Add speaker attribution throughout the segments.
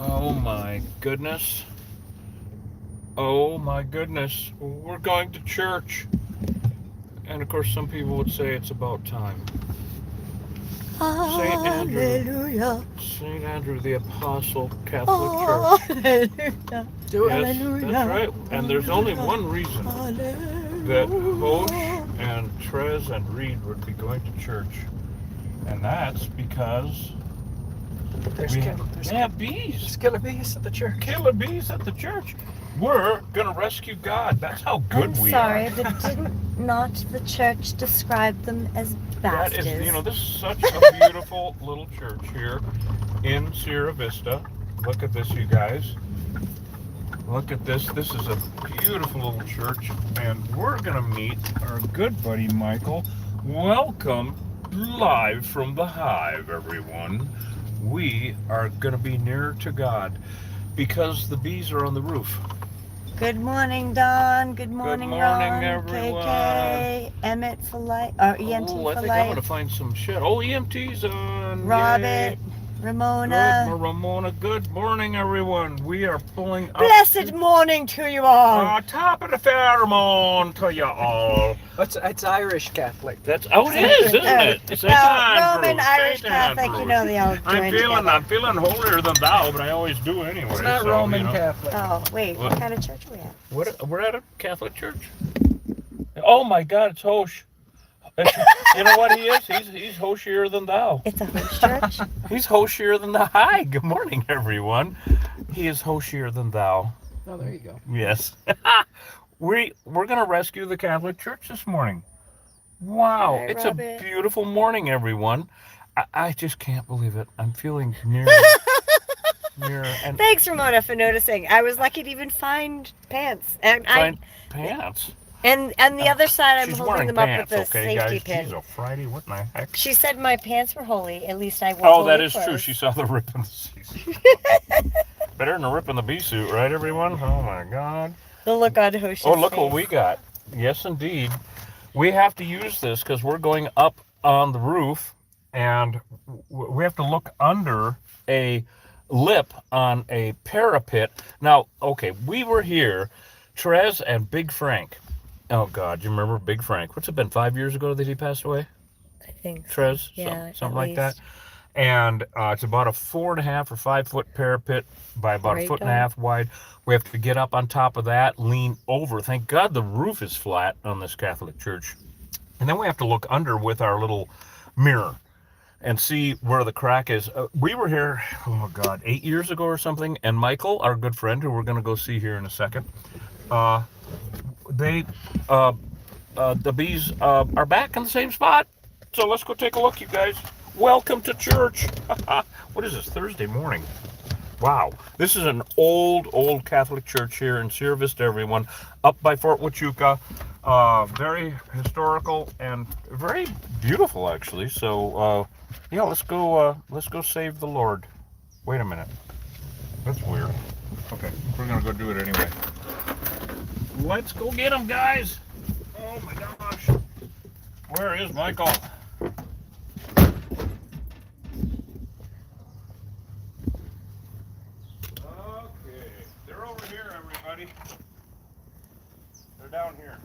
Speaker 1: Oh my goodness. Oh my goodness. We're going to church. And of course, some people would say it's about time. St. Andrew.
Speaker 2: Hallelujah.
Speaker 1: St. Andrew, the Apostle Catholic Church.
Speaker 2: Hallelujah.
Speaker 3: Do it.
Speaker 1: Yes,
Speaker 2: Hallelujah.
Speaker 1: that's right. And there's only one reason that Hosh and Trez and Reed would be going to church. And that's because
Speaker 3: There's
Speaker 1: we
Speaker 3: there's
Speaker 1: have bees.
Speaker 3: killer bees at the church.
Speaker 1: Killer bees at the church. We're going to rescue God. That's how good
Speaker 2: I'm
Speaker 1: we
Speaker 2: sorry,
Speaker 1: are.
Speaker 2: but didn't not the church describe them as
Speaker 1: That
Speaker 2: bastards?
Speaker 1: is, this is such a beautiful little church here in Sierra Vista. Look at this, you guys. Look at this. This is a beautiful little church, and we're going to meet our good buddy Michael. Welcome live from the hive, everyone. We are going to be nearer to God because the bees are on the roof.
Speaker 2: Good morning, Don. Good morning, Ron.
Speaker 1: Everyone.
Speaker 2: KK, Emmett for life, or EMT
Speaker 1: Oh, I
Speaker 2: for
Speaker 1: think I'm going to
Speaker 2: life.
Speaker 1: find some shit. Oh, EMT's on.
Speaker 2: Robert,
Speaker 1: Yay.
Speaker 2: Ramona.
Speaker 1: Good, Ramona. Good morning, everyone. We are pulling up.
Speaker 2: Blessed morning to you all.
Speaker 1: Top of the pheromone to you all.
Speaker 3: It's Irish Catholic.
Speaker 1: That's it is, isn't it? It's
Speaker 2: Well, Roman, Irish Catholic, you know they all join together.
Speaker 1: I'm feeling holier than thou, but I always do anyway.
Speaker 3: It's not
Speaker 1: so,
Speaker 3: Roman
Speaker 1: you know.
Speaker 3: Catholic.
Speaker 2: Oh, wait, what kind of church are we at?
Speaker 1: We're at a Catholic church. Oh my God, it's Hosh. You know what he is? He's hoshier than thou.
Speaker 2: It's a host church?
Speaker 1: He's hoshier than thou. Hi, good morning, everyone. He is hoshier than thou.
Speaker 3: Oh, there you go.
Speaker 1: Yes. We're gonna rescue the Catholic Church this morning. Wow,
Speaker 2: Hey,
Speaker 1: it's
Speaker 2: Robert.
Speaker 1: a beautiful morning, everyone. I just can't believe it. I'm feeling near, and
Speaker 2: Thanks, Ramona, for noticing. I was lucky to even find pants. And
Speaker 1: find pants.
Speaker 2: and the other side, I'm
Speaker 1: She's
Speaker 2: holding
Speaker 1: wearing
Speaker 2: them up
Speaker 1: pants,
Speaker 2: with a
Speaker 1: okay,
Speaker 2: safety
Speaker 1: guys?
Speaker 2: pin.
Speaker 1: She's a Friday. What in the heck?
Speaker 2: She said my pants were holy. At least I wore
Speaker 1: Oh, that
Speaker 2: holy
Speaker 1: is true.
Speaker 2: clothes.
Speaker 1: She saw the rip in the season. Better than a rip in the bee suit, right, everyone? Oh my God.
Speaker 2: The look on Hosh's
Speaker 1: Oh, look
Speaker 2: face.
Speaker 1: what we got. Yes, indeed. We have to use this because we're going up on the roof, and we have to look under a lip on a parapet. Now, okay, we were here, Trez and Big Frank. Oh, God, you remember Big Frank? What's it been, 5 years ago that he passed away?
Speaker 2: I think so.
Speaker 1: Trez?
Speaker 2: Yeah,
Speaker 1: something
Speaker 2: at
Speaker 1: like that.
Speaker 2: least.
Speaker 1: And it's about a 4.5 or 5 foot parapet by about a
Speaker 2: Right
Speaker 1: foot and a
Speaker 2: on.
Speaker 1: half wide. We have to get up on top of that, lean over. Thank God the roof is flat on this Catholic church. And then we have to look under with our little mirror and see where the crack is. We were here, oh God, 8 years ago or something. And Michael, our good friend, who we're going to go see here in a second, the bees are back in the same spot. So let's go take a look, you guys. Welcome to church. What is this, Thursday morning? Wow. This is an old Catholic church here in Sierra Vista, everyone, up by Fort Huachuca. Very historical and very beautiful, actually. So, yeah, let's go save the Lord. Wait a minute. That's weird. Okay, we're going to go do it anyway. Let's go get him, guys. Oh, my gosh. Where is Michael? They're down here.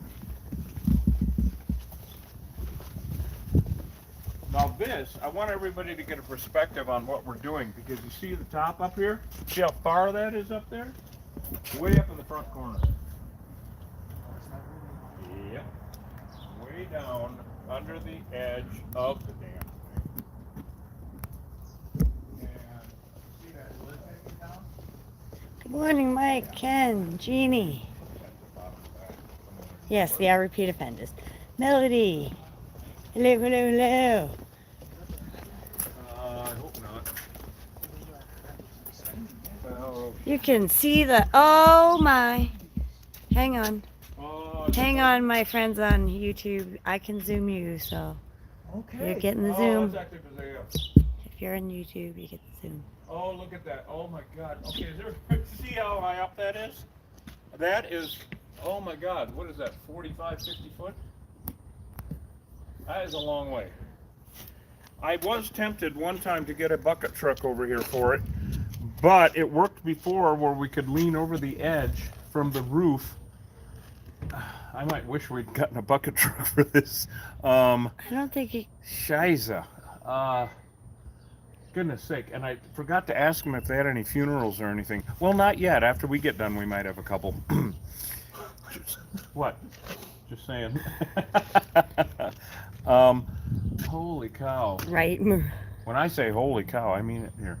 Speaker 1: Now this, I want everybody to get a perspective on what we're doing, because you see the top up here? See how far that is up there? Way up in the front corner. Yep. Way down under the edge of the damn thing. And see that lid hanging down?
Speaker 2: Good morning, Mike, Ken, Jeannie. Yes, they are repeat offenders. Melody. Hello, hello, hello.
Speaker 1: I hope not. Oh,
Speaker 2: You can see the, oh my. Hang on. Hang on, my friends on YouTube. I can zoom you, so
Speaker 1: okay.
Speaker 2: you're getting the zoom.
Speaker 1: That's active as they are.
Speaker 2: If you're on YouTube, you get the zoom.
Speaker 1: Oh, look at that. Oh my God. Okay, is there, see how high up that is? That is, oh my God, what is that, 45, 50 foot? That is a long way. I was tempted one time to get a bucket truck over here for it, But it worked before where we could lean over the edge from the roof. I might wish we'd gotten a bucket truck for this.
Speaker 2: I don't think he.
Speaker 1: Shiza. Goodness sake. And I forgot to ask them if they had any funerals or anything. Well, not yet. After we get done, we might have a couple. What? Just saying. Holy cow.
Speaker 2: Right.
Speaker 1: When I say holy cow, I mean it here.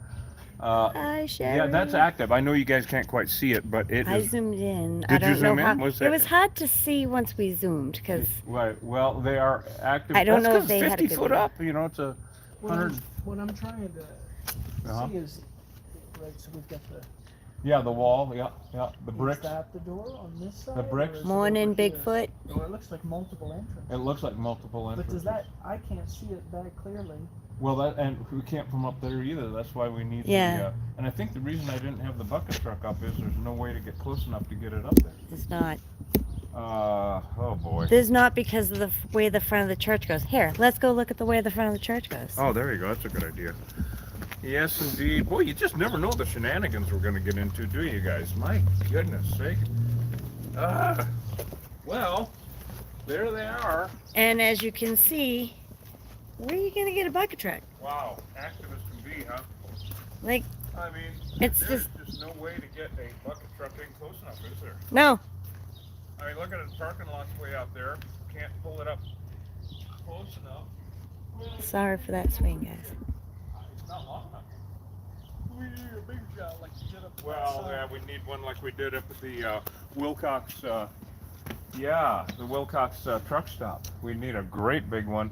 Speaker 2: Hi, Sherry.
Speaker 1: Yeah, that's active. I know you guys can't quite see it, but it
Speaker 2: I
Speaker 1: is.
Speaker 2: zoomed in.
Speaker 1: Did
Speaker 2: I
Speaker 1: you
Speaker 2: don't
Speaker 1: zoom
Speaker 2: know
Speaker 1: in?
Speaker 2: how.
Speaker 1: Was
Speaker 2: It
Speaker 1: that-
Speaker 2: was hard to see once we zoomed because
Speaker 1: Right. Well, they are active.
Speaker 2: I don't
Speaker 1: That's
Speaker 2: know if
Speaker 1: 'cause
Speaker 2: they had a
Speaker 1: 50
Speaker 2: good
Speaker 1: foot
Speaker 2: one.
Speaker 1: up. You know, it's a
Speaker 3: What
Speaker 1: 100.
Speaker 3: I'm trying to
Speaker 1: Uh-huh.
Speaker 3: see is, right, so we've got the,
Speaker 1: Yeah, the wall. Yeah, yeah. The
Speaker 3: is
Speaker 1: bricks.
Speaker 3: that the door on this side?
Speaker 1: The bricks?
Speaker 3: or is it
Speaker 2: morning
Speaker 3: over here?
Speaker 2: Bigfoot.
Speaker 3: Oh, it looks like multiple entrances.
Speaker 1: It looks like multiple
Speaker 3: But
Speaker 1: entrances.
Speaker 3: does that, I can't see it very clearly.
Speaker 1: Well, that and we can't from up there either. That's why we need
Speaker 2: Yeah.
Speaker 1: the. And I think the reason I didn't have the bucket truck up is there's no way to get close enough to get it up there.
Speaker 2: It's not.
Speaker 1: Oh boy.
Speaker 2: There's not because of the way the front of the church goes. Here, let's go look at the way the front of the church goes.
Speaker 1: Oh, there you go. That's a good idea. Yes, indeed. Boy, you just never know the shenanigans we're going to get into, do you guys? My goodness sake. Well, there they are.
Speaker 2: And as you can see, where are you gonna get a bucket truck?
Speaker 1: Wow, active as can be, huh?
Speaker 2: Like,
Speaker 1: I mean,
Speaker 2: It's
Speaker 1: there's just no way to get a bucket truck in close enough, is there?
Speaker 2: no.
Speaker 1: I mean, look at it, parking lot's way out there. Can't pull it up close enough.
Speaker 2: Sorry for that swing, guys.
Speaker 1: It's not long enough.
Speaker 3: We need a big shot like you did up the
Speaker 1: Well,
Speaker 3: side.
Speaker 1: yeah, we need one like we did up at the Wilcox, the Wilcox truck stop. We need a great big one.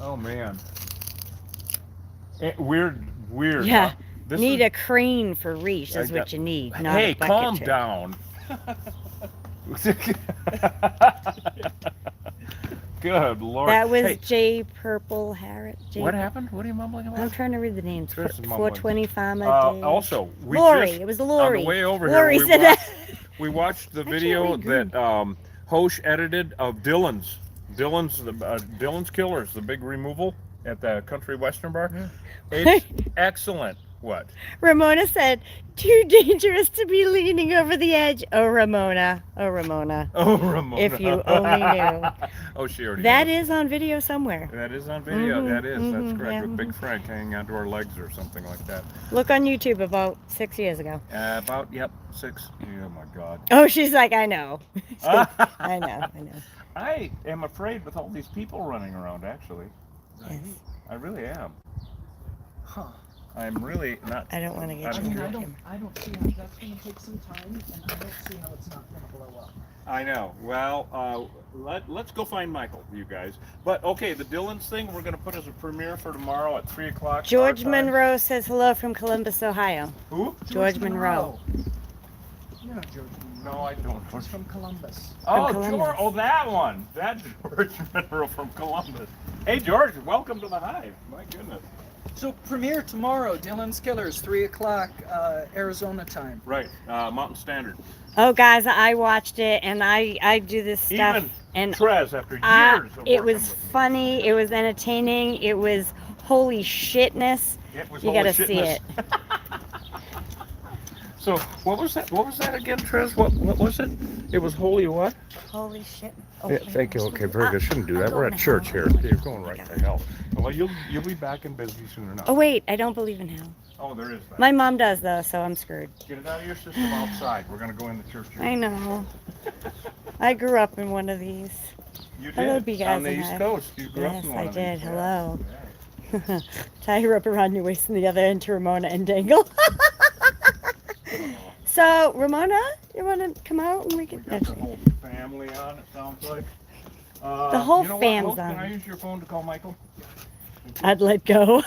Speaker 1: Oh man. Weird.
Speaker 2: Yeah.
Speaker 1: Huh? This
Speaker 2: Need
Speaker 1: is-
Speaker 2: a crane for reach. That's
Speaker 1: I
Speaker 2: what
Speaker 1: got-
Speaker 2: you need. Not
Speaker 1: Hey,
Speaker 2: a bucket
Speaker 1: calm
Speaker 2: truck.
Speaker 1: down. Good Lord.
Speaker 2: That was
Speaker 1: Hey,
Speaker 2: J. Purple Harrod. J.
Speaker 1: what happened? What are you mumbling about?
Speaker 2: I'm trying to read the names.
Speaker 1: Trish is mumbling.
Speaker 2: 420 Farmer Day.
Speaker 1: Also, we
Speaker 2: Lori.
Speaker 1: just,
Speaker 2: It was the
Speaker 1: on
Speaker 2: Lori.
Speaker 1: the way over
Speaker 2: Lori
Speaker 1: here,
Speaker 2: said that.
Speaker 1: we watched the
Speaker 2: can't
Speaker 1: video
Speaker 2: read green.
Speaker 1: that Hosh edited of Dylan's Killers, the big removal at the Country Western Bar. It's excellent. What?
Speaker 2: Ramona said, too dangerous to be leaning over the edge. Oh, Ramona. Oh, Ramona.
Speaker 1: Oh, Ramona.
Speaker 2: If you only knew.
Speaker 1: Oh, she already
Speaker 2: That
Speaker 1: knows.
Speaker 2: is on video somewhere.
Speaker 1: That is on video.
Speaker 2: Mhm,
Speaker 1: That is. That's
Speaker 2: mhm,
Speaker 1: correct.
Speaker 2: yeah,
Speaker 1: With Big Frank hanging onto our legs or something like that.
Speaker 2: Look on YouTube about 6 years ago.
Speaker 1: About, yep, 6. Oh, my God.
Speaker 2: Oh, she's like, I know. I know.
Speaker 1: I am afraid with all these people running around, actually.
Speaker 2: Yes.
Speaker 1: I really am.
Speaker 3: Huh.
Speaker 1: I'm really not.
Speaker 2: I don't want to
Speaker 1: I
Speaker 2: get
Speaker 3: I
Speaker 2: you
Speaker 3: mean,
Speaker 2: broken.
Speaker 3: I don't see how that's gonna take some time, and I don't see how it's not gonna blow up.
Speaker 1: I know. Well, let's go find Michael, you guys. But okay, the Dylan's thing we're going to put as a premiere for tomorrow at 3 o'clock.
Speaker 2: George
Speaker 1: our time.
Speaker 2: Monroe says hello from Columbus, Ohio.
Speaker 1: Who?
Speaker 2: George Monroe.
Speaker 3: You're not George Monroe.
Speaker 1: No, I don't.
Speaker 3: He's from Columbus.
Speaker 1: Oh,
Speaker 2: Columbus.
Speaker 1: George. Oh, that one. That George Monroe from Columbus. Hey, George, welcome to the Hive. My goodness.
Speaker 3: So premiere tomorrow, Dylan's Killers, 3 o'clock, Arizona time.
Speaker 1: Right, Mountain Standard.
Speaker 2: Oh, guys, I watched it, and I do this stuff,
Speaker 1: Even
Speaker 2: and
Speaker 1: Trez, after years of
Speaker 2: it
Speaker 1: working
Speaker 2: was
Speaker 1: with me.
Speaker 2: funny, it was entertaining, it was holy shitness.
Speaker 1: It was
Speaker 2: You
Speaker 1: holy
Speaker 2: gotta see
Speaker 1: shitness.
Speaker 2: it.
Speaker 1: So what was that? What was that again, Trez? What was it? It was holy what?
Speaker 2: Holy shit.
Speaker 1: Yeah, thank you. Okay, very good. Shouldn't do that. We're at church here. You're going right to hell. Well, you'll be back in busy soon enough.
Speaker 2: Oh, wait, I don't believe in hell.
Speaker 1: Oh, there is that.
Speaker 2: My mom does, though, so I'm screwed.
Speaker 1: Get it out of your system outside. We're gonna go in the church here.
Speaker 2: I know. I grew up in one of these.
Speaker 1: You did.
Speaker 2: Hello, big guys
Speaker 1: on the
Speaker 2: and
Speaker 1: East
Speaker 2: hi.
Speaker 1: Coast. You grew up
Speaker 2: Yes,
Speaker 1: in one
Speaker 2: I
Speaker 1: of
Speaker 2: did.
Speaker 1: these.
Speaker 2: Hello.
Speaker 1: Yeah.
Speaker 2: Tie her up around your waist and the other end to Ramona and dangle. So, Ramona, you want to come out and we
Speaker 1: We
Speaker 2: can...
Speaker 1: got the whole family on. It sounds like.
Speaker 2: The whole
Speaker 1: you know
Speaker 2: fam's
Speaker 1: what?
Speaker 2: on.
Speaker 1: Can I use your phone to call Michael?
Speaker 2: I'd let go.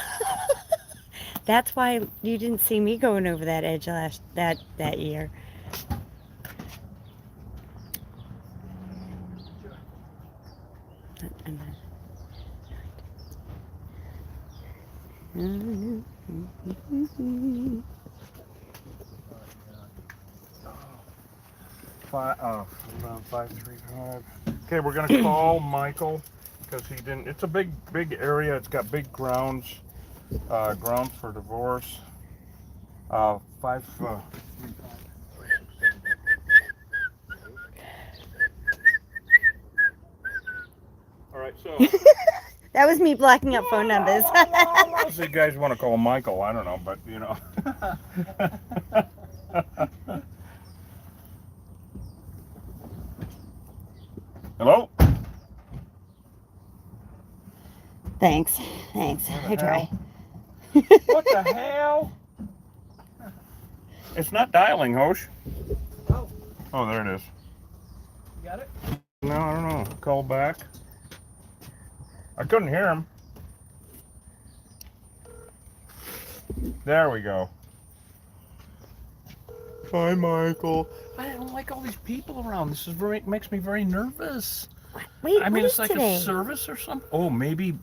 Speaker 2: That's why you didn't see me going over that edge that year.
Speaker 1: Around 535. Okay, we're gonna call Michael because he didn't. It's a big area. It's got big grounds for divorce. 5. All right, so.
Speaker 2: That was me blocking up phone numbers.
Speaker 1: Unless you guys want to call Michael, I don't know, but you know. Hello?
Speaker 2: Thanks. I try.
Speaker 1: What the hell? It's not dialing, Hosh.
Speaker 3: Oh,
Speaker 1: Oh, there it is.
Speaker 3: you got it?
Speaker 1: No, I don't know. Call back. I couldn't hear him. There we go. Hi, Michael. I don't like all these people around. This is makes me very nervous.
Speaker 2: Wait,
Speaker 1: I mean,
Speaker 2: what
Speaker 1: it's
Speaker 2: is
Speaker 1: like
Speaker 2: today?
Speaker 1: a service or something. Oh, maybe,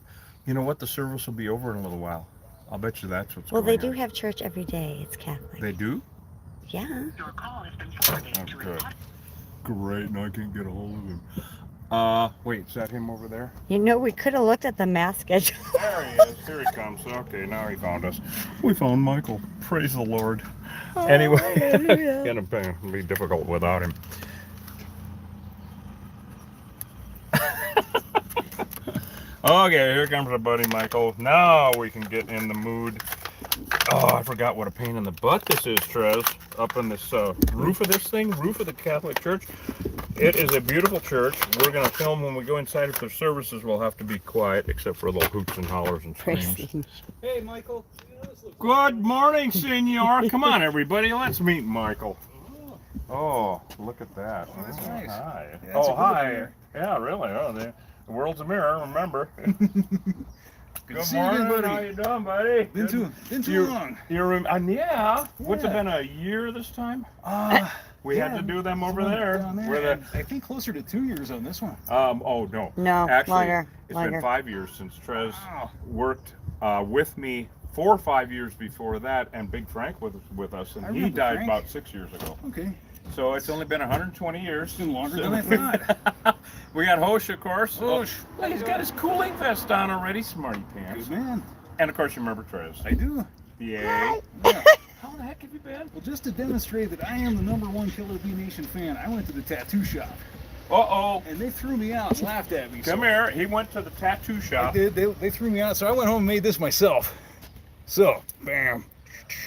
Speaker 1: you know what? The service will be over in a little while. I'll bet you that's what's
Speaker 2: Well,
Speaker 1: going
Speaker 2: they do
Speaker 1: on.
Speaker 2: have church every day. It's Catholic.
Speaker 1: They do?
Speaker 2: Yeah.
Speaker 4: Your call has been forwarded
Speaker 1: Oh,
Speaker 4: to
Speaker 1: good.
Speaker 4: an
Speaker 1: Great, now I can't get a hold of him. Wait, is that him over there?
Speaker 2: You know, we could have looked at the mass schedule.
Speaker 1: There he is. Here he comes. Okay, now he found us. We found Michael. Praise the Lord. Anyway,
Speaker 2: Hallelujah.
Speaker 1: gonna be difficult without him. Okay, here comes our buddy Michael. Now we can get in the mood. Oh, I forgot what a pain in the butt this is, Trez. Up on this roof of this thing, roof of the Catholic Church. It is a beautiful church. We're going to film when we go inside. If there's services, we'll have to be quiet, except for little hoots and hollers and
Speaker 2: Praise
Speaker 1: screams.
Speaker 2: the-
Speaker 3: Hey, Michael. You know, this looks
Speaker 1: Good morning, senor. Come on, everybody. Let's meet Michael. Oh, look at that.
Speaker 3: Oh, that's
Speaker 1: Oh,
Speaker 3: nice.
Speaker 1: Hi.
Speaker 3: Yeah, that's a
Speaker 1: Oh,
Speaker 3: good
Speaker 1: hi.
Speaker 3: mirror.
Speaker 1: Yeah, really. Oh, the world's a mirror, remember.
Speaker 3: Good to see you again, buddy.
Speaker 1: How you doing, buddy?
Speaker 3: Been too
Speaker 1: You-
Speaker 3: long.
Speaker 1: Yeah. What's it
Speaker 3: Yeah.
Speaker 1: been, a year this time? We
Speaker 3: Yeah,
Speaker 1: had to do them
Speaker 3: this
Speaker 1: over
Speaker 3: one
Speaker 1: there.
Speaker 3: down
Speaker 1: Where the,
Speaker 3: and I think closer to 2 years on this one.
Speaker 1: oh, no.
Speaker 2: No,
Speaker 1: Actually,
Speaker 2: longer.
Speaker 1: it's
Speaker 2: Longer.
Speaker 1: been 5 years since Trez
Speaker 3: Wow.
Speaker 1: worked with me 4 or 5 years before that, and Big Frank was with us, and
Speaker 3: I
Speaker 1: he
Speaker 3: remember
Speaker 1: died
Speaker 3: Frank.
Speaker 1: about 6 years ago.
Speaker 3: Okay.
Speaker 1: So it's only been 120 years.
Speaker 3: It's been longer than I thought.
Speaker 1: We got Hosh, of course.
Speaker 3: Hosh.
Speaker 1: Oh, he's got his cooling vest on already, smarty pants.
Speaker 3: Good man.
Speaker 1: And of course, you remember Trez.
Speaker 3: I do.
Speaker 1: Yay.
Speaker 3: Yeah.
Speaker 1: How the heck have you been?
Speaker 3: Well, just to demonstrate that I am the #1 Killer Bee Nation fan, I went to the tattoo shop.
Speaker 1: Uh-oh.
Speaker 3: And they threw me out and laughed at me.
Speaker 1: Come here. He went to the tattoo
Speaker 3: I
Speaker 1: shop.
Speaker 3: did. They threw me out, so I went home and made this myself. So, bam.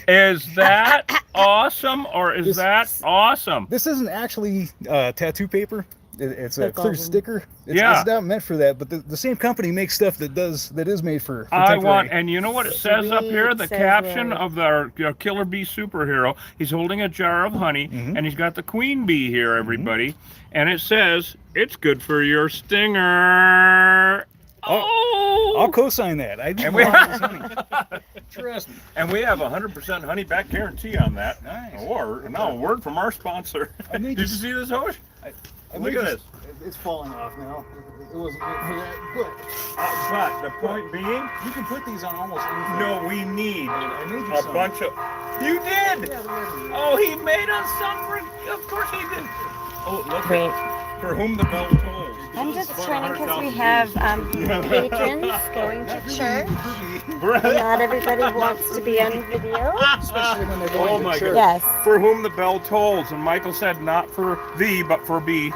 Speaker 1: Is that awesome, or is
Speaker 3: This-
Speaker 1: that awesome?
Speaker 3: This isn't actually tattoo paper. It's a
Speaker 2: That's
Speaker 3: clear
Speaker 2: awesome.
Speaker 3: sticker.
Speaker 1: Yeah.
Speaker 3: It's not meant for that, but the same company makes stuff that is made for
Speaker 1: I
Speaker 3: temporary.
Speaker 1: want, and you know what it says up here? The
Speaker 2: Says
Speaker 1: caption
Speaker 2: where?
Speaker 1: of the Killer Bee superhero. He's holding a jar of honey,
Speaker 3: Mhm.
Speaker 1: and he's got the queen bee here, everybody. And it says, it's good for your stinger.
Speaker 3: I'll co-sign that. I
Speaker 1: And
Speaker 3: do
Speaker 1: we,
Speaker 3: want this honey. Trust me.
Speaker 1: and we have a 100% honey back guarantee on that.
Speaker 3: Nice.
Speaker 1: Or, no, a word from our sponsor.
Speaker 3: I may
Speaker 1: Did you
Speaker 3: just-
Speaker 1: see this, Hosh?
Speaker 3: I
Speaker 1: Look
Speaker 3: may
Speaker 1: at
Speaker 3: just- It's falling off now. It wasn't meant for that.
Speaker 1: But the point being,
Speaker 3: But you can put these on almost anything.
Speaker 1: no, we need
Speaker 3: I made you
Speaker 1: a
Speaker 3: some.
Speaker 1: bunch of. You did!
Speaker 3: Yeah, whatever.
Speaker 1: Oh, he made us some for. Of course he did. Oh, look.
Speaker 2: Great.
Speaker 1: For whom the bell tolls.
Speaker 2: I'm just
Speaker 1: About
Speaker 2: trying because we
Speaker 1: 100,000
Speaker 2: have
Speaker 1: views.
Speaker 2: patrons going to church.
Speaker 1: Right.
Speaker 2: Not everybody wants to be on video.
Speaker 3: Especially when they're going
Speaker 1: Oh
Speaker 3: to
Speaker 1: my
Speaker 3: church.
Speaker 2: Yes.
Speaker 1: For whom the bell tolls, and Michael said not for thee, but for B.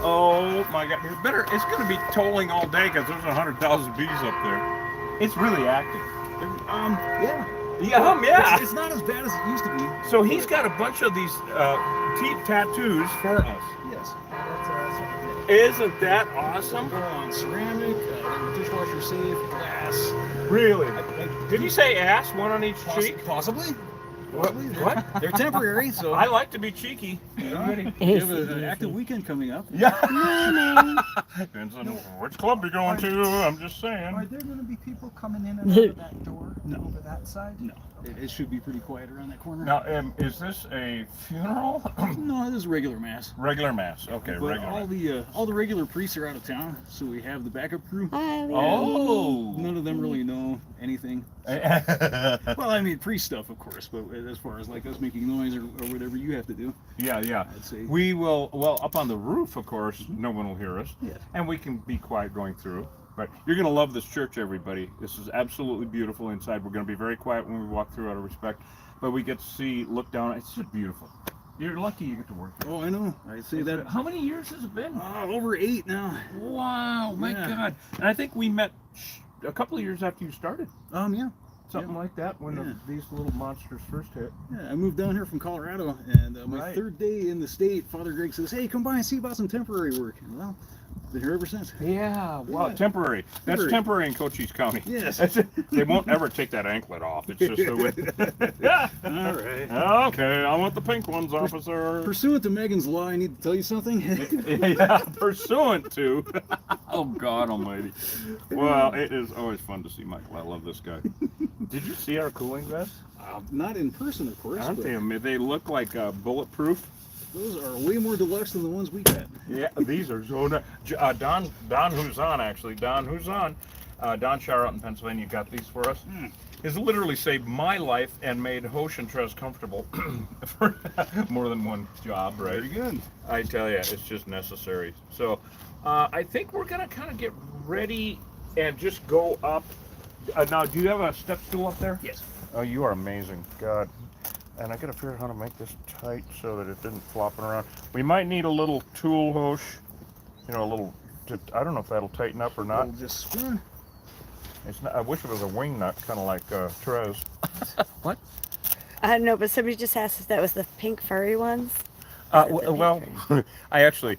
Speaker 1: Oh my God! It's going to be tolling all day because there's 100,000 bees up there. It's really active.
Speaker 3: Yeah.
Speaker 1: Yeah.
Speaker 3: It's not as bad as it used to be.
Speaker 1: So he's got a bunch of these tattoos for us.
Speaker 3: Yes. That's
Speaker 1: Isn't that awesome?
Speaker 3: Go on ceramic, dishwasher safe, glass.
Speaker 1: Really? Did you say ass, one on each cheek?
Speaker 3: Possibly.
Speaker 1: What? What?
Speaker 3: They're temporary, so.
Speaker 1: I like to be cheeky.
Speaker 3: You have an active weekend coming up.
Speaker 1: Yeah. Depends on which club you're going to. I'm just
Speaker 5: Are
Speaker 1: saying.
Speaker 5: there going to be people coming in and out of that door over that side?
Speaker 3: No, it should be pretty quiet around that corner.
Speaker 1: Now, is this a funeral?
Speaker 3: No, this is regular mass.
Speaker 1: Regular mass. Okay,
Speaker 3: But
Speaker 1: regular.
Speaker 3: all the regular priests are out of town, so we have the backup crew.
Speaker 1: Oh.
Speaker 3: None of them really know anything.
Speaker 1: yeah,
Speaker 3: Well, I mean, priest stuff, of course, but as far as like us making noise or whatever you have to do,
Speaker 1: yeah.
Speaker 3: I'd say.
Speaker 1: We will, well, up on the roof, of course, no one will hear us.
Speaker 3: Yes.
Speaker 1: And we can be quiet going through. But you're going to love this church, everybody. This is absolutely beautiful inside. We're going to be very quiet when we walk through out of respect. but we get to look down. It's just beautiful. You're lucky you get to work here.
Speaker 6: Oh, I know. I see that.
Speaker 1: How many years has it been?
Speaker 6: Over 8 now.
Speaker 1: Wow, my God. And I think we met a couple of years after you started.
Speaker 6: Yeah.
Speaker 1: Something like that when these little monsters first hit.
Speaker 6: Yeah, I moved down here from Colorado, and my
Speaker 1: Right.
Speaker 6: 3rd day in the state, Father Greg says, "Hey, come by and see about some temporary work." And, well, been here ever since.
Speaker 1: Yeah, wow,
Speaker 6: Yeah.
Speaker 1: temporary. That's temporary in Cochise County.
Speaker 6: Yes.
Speaker 1: They won't ever take that anklet off. It's just a way.
Speaker 6: All right.
Speaker 1: Okay, I want the pink ones, officer.
Speaker 6: Pursuant to Megan's Law, I need to tell you something.
Speaker 1: Yeah, pursuant to. Oh, God almighty. Well, it is always fun to see Michael. I love this guy. Did you see our cooling vests?
Speaker 6: Not in person, of course.
Speaker 1: Aren't
Speaker 6: but
Speaker 1: they? They look like bulletproof.
Speaker 6: Those are way more deluxe than the ones we got.
Speaker 1: Yeah, these are so nice. Don Huzon, actually. Don Huzon. Don Shower out in Pennsylvania got these for us. Has literally saved my life and made Hosh and Trez comfortable for more than one job, right?
Speaker 6: Very good.
Speaker 1: I tell you, it's just necessary. So I think we're going to kind of get ready and just go up. Now, do you have a step stool up there?
Speaker 6: Yes.
Speaker 1: Oh, you are amazing. God. And I got to figure out how to make this tight so that it didn't flopping around. We might need a little tool, Hosh. You know, a little, I don't know if that'll tighten up or not.
Speaker 6: We'll just spin.
Speaker 1: It's not, I wish it was a wing nut, kind of like Trez. What?
Speaker 2: I don't know, but somebody just asked if that was the pink furry ones.
Speaker 1: Well, I actually,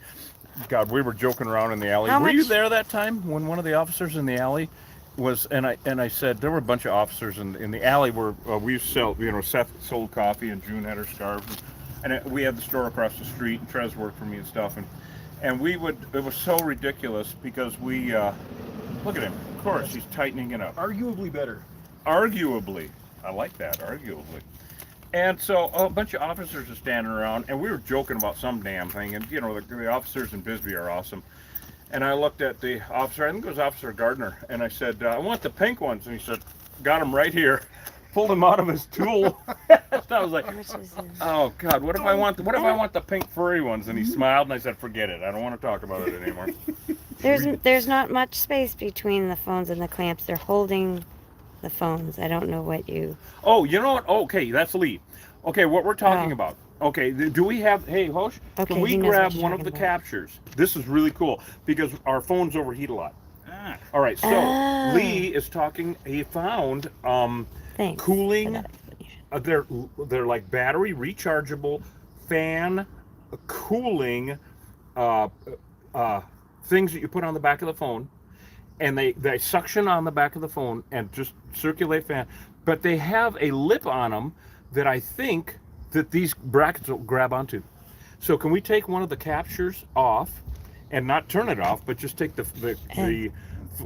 Speaker 1: God, we were joking around in the alley.
Speaker 2: How
Speaker 1: Were you
Speaker 2: much-
Speaker 1: there that time when one of the officers in the alley was, and I said, there were a bunch of officers in the alley where we used to sell, you know, Seth sold coffee and June had her scarves. And we had the store across the street, and Trez worked for me and stuff. And we would, it was so ridiculous because we, look at him. Of course, he's tightening it up.
Speaker 6: Arguably better.
Speaker 1: Arguably. I like that, arguably. And so a bunch of officers are standing around, and we were joking about some damn thing. And, you know, the officers in Bisbee are awesome. And I looked at the officer, I think it was Officer Gardner, and I said, I want the pink ones. And he said, got them right here. Pulled them out of his tool. I was like, oh God, what if I want the pink furry ones? And he smiled, and I said, forget it. I don't want to talk about it anymore.
Speaker 2: There's not much space between the phones and the clamps. They're holding the phones. I don't know what you.
Speaker 1: Oh, you know what? Okay, that's Lee. Okay, what we're talking
Speaker 2: Oh.
Speaker 1: about. Okay, do we have, hey, Hosh,
Speaker 2: Okay,
Speaker 1: can we
Speaker 2: he knows
Speaker 1: grab
Speaker 2: what you're
Speaker 1: one of the
Speaker 2: talking about.
Speaker 1: captures? This is really cool because our phones overheat a lot.
Speaker 6: Ah.
Speaker 1: All right, so
Speaker 2: Oh.
Speaker 1: Lee is talking, he found
Speaker 2: Thanks
Speaker 1: cooling,
Speaker 2: for that explanation.
Speaker 1: they're like battery rechargeable fan cooling things that you put on the back of the phone, and they suction on the back of the phone and just circulate fan, but they have a lip on them that I think that these brackets will grab onto. So can we take one of the captures off and not turn it off, but just take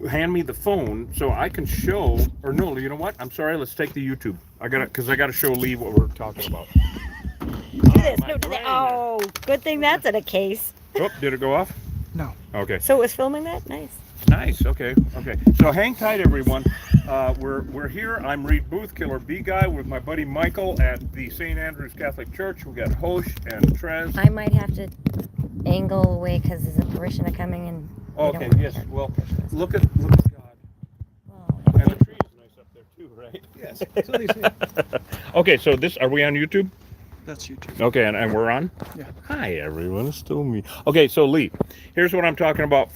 Speaker 1: hand me the phone so I can show, or no, you know what? I'm sorry, let's take the YouTube. I gotta show Lee what we're talking about.
Speaker 2: Do this,
Speaker 1: my
Speaker 2: no, do that.
Speaker 1: brain.
Speaker 2: Oh, good thing that's in a case.
Speaker 1: Oh, did it go off?
Speaker 5: No.
Speaker 1: Okay.
Speaker 2: So it was filming that? Nice.
Speaker 1: Nice. Okay. So hang tight, everyone. We're here. I'm Reed Booth, Killer Bee Guy, with my buddy Michael at the St. Andrew's Catholic Church. We got Hosh and Trez.
Speaker 2: I might have to angle away because there's a parishioner coming and. we don't
Speaker 1: Okay.
Speaker 2: want
Speaker 1: Yes.
Speaker 2: that.
Speaker 1: Well, look at God.
Speaker 2: Well,
Speaker 1: And the tree is nice up there too, right?
Speaker 6: Yes. So they say.
Speaker 1: Okay. So are we on YouTube?
Speaker 5: That's YouTube.
Speaker 1: Okay, and we're on?
Speaker 5: Yeah.
Speaker 1: Hi, everyone. It's still me. Okay, so Lee, here's what I'm talking about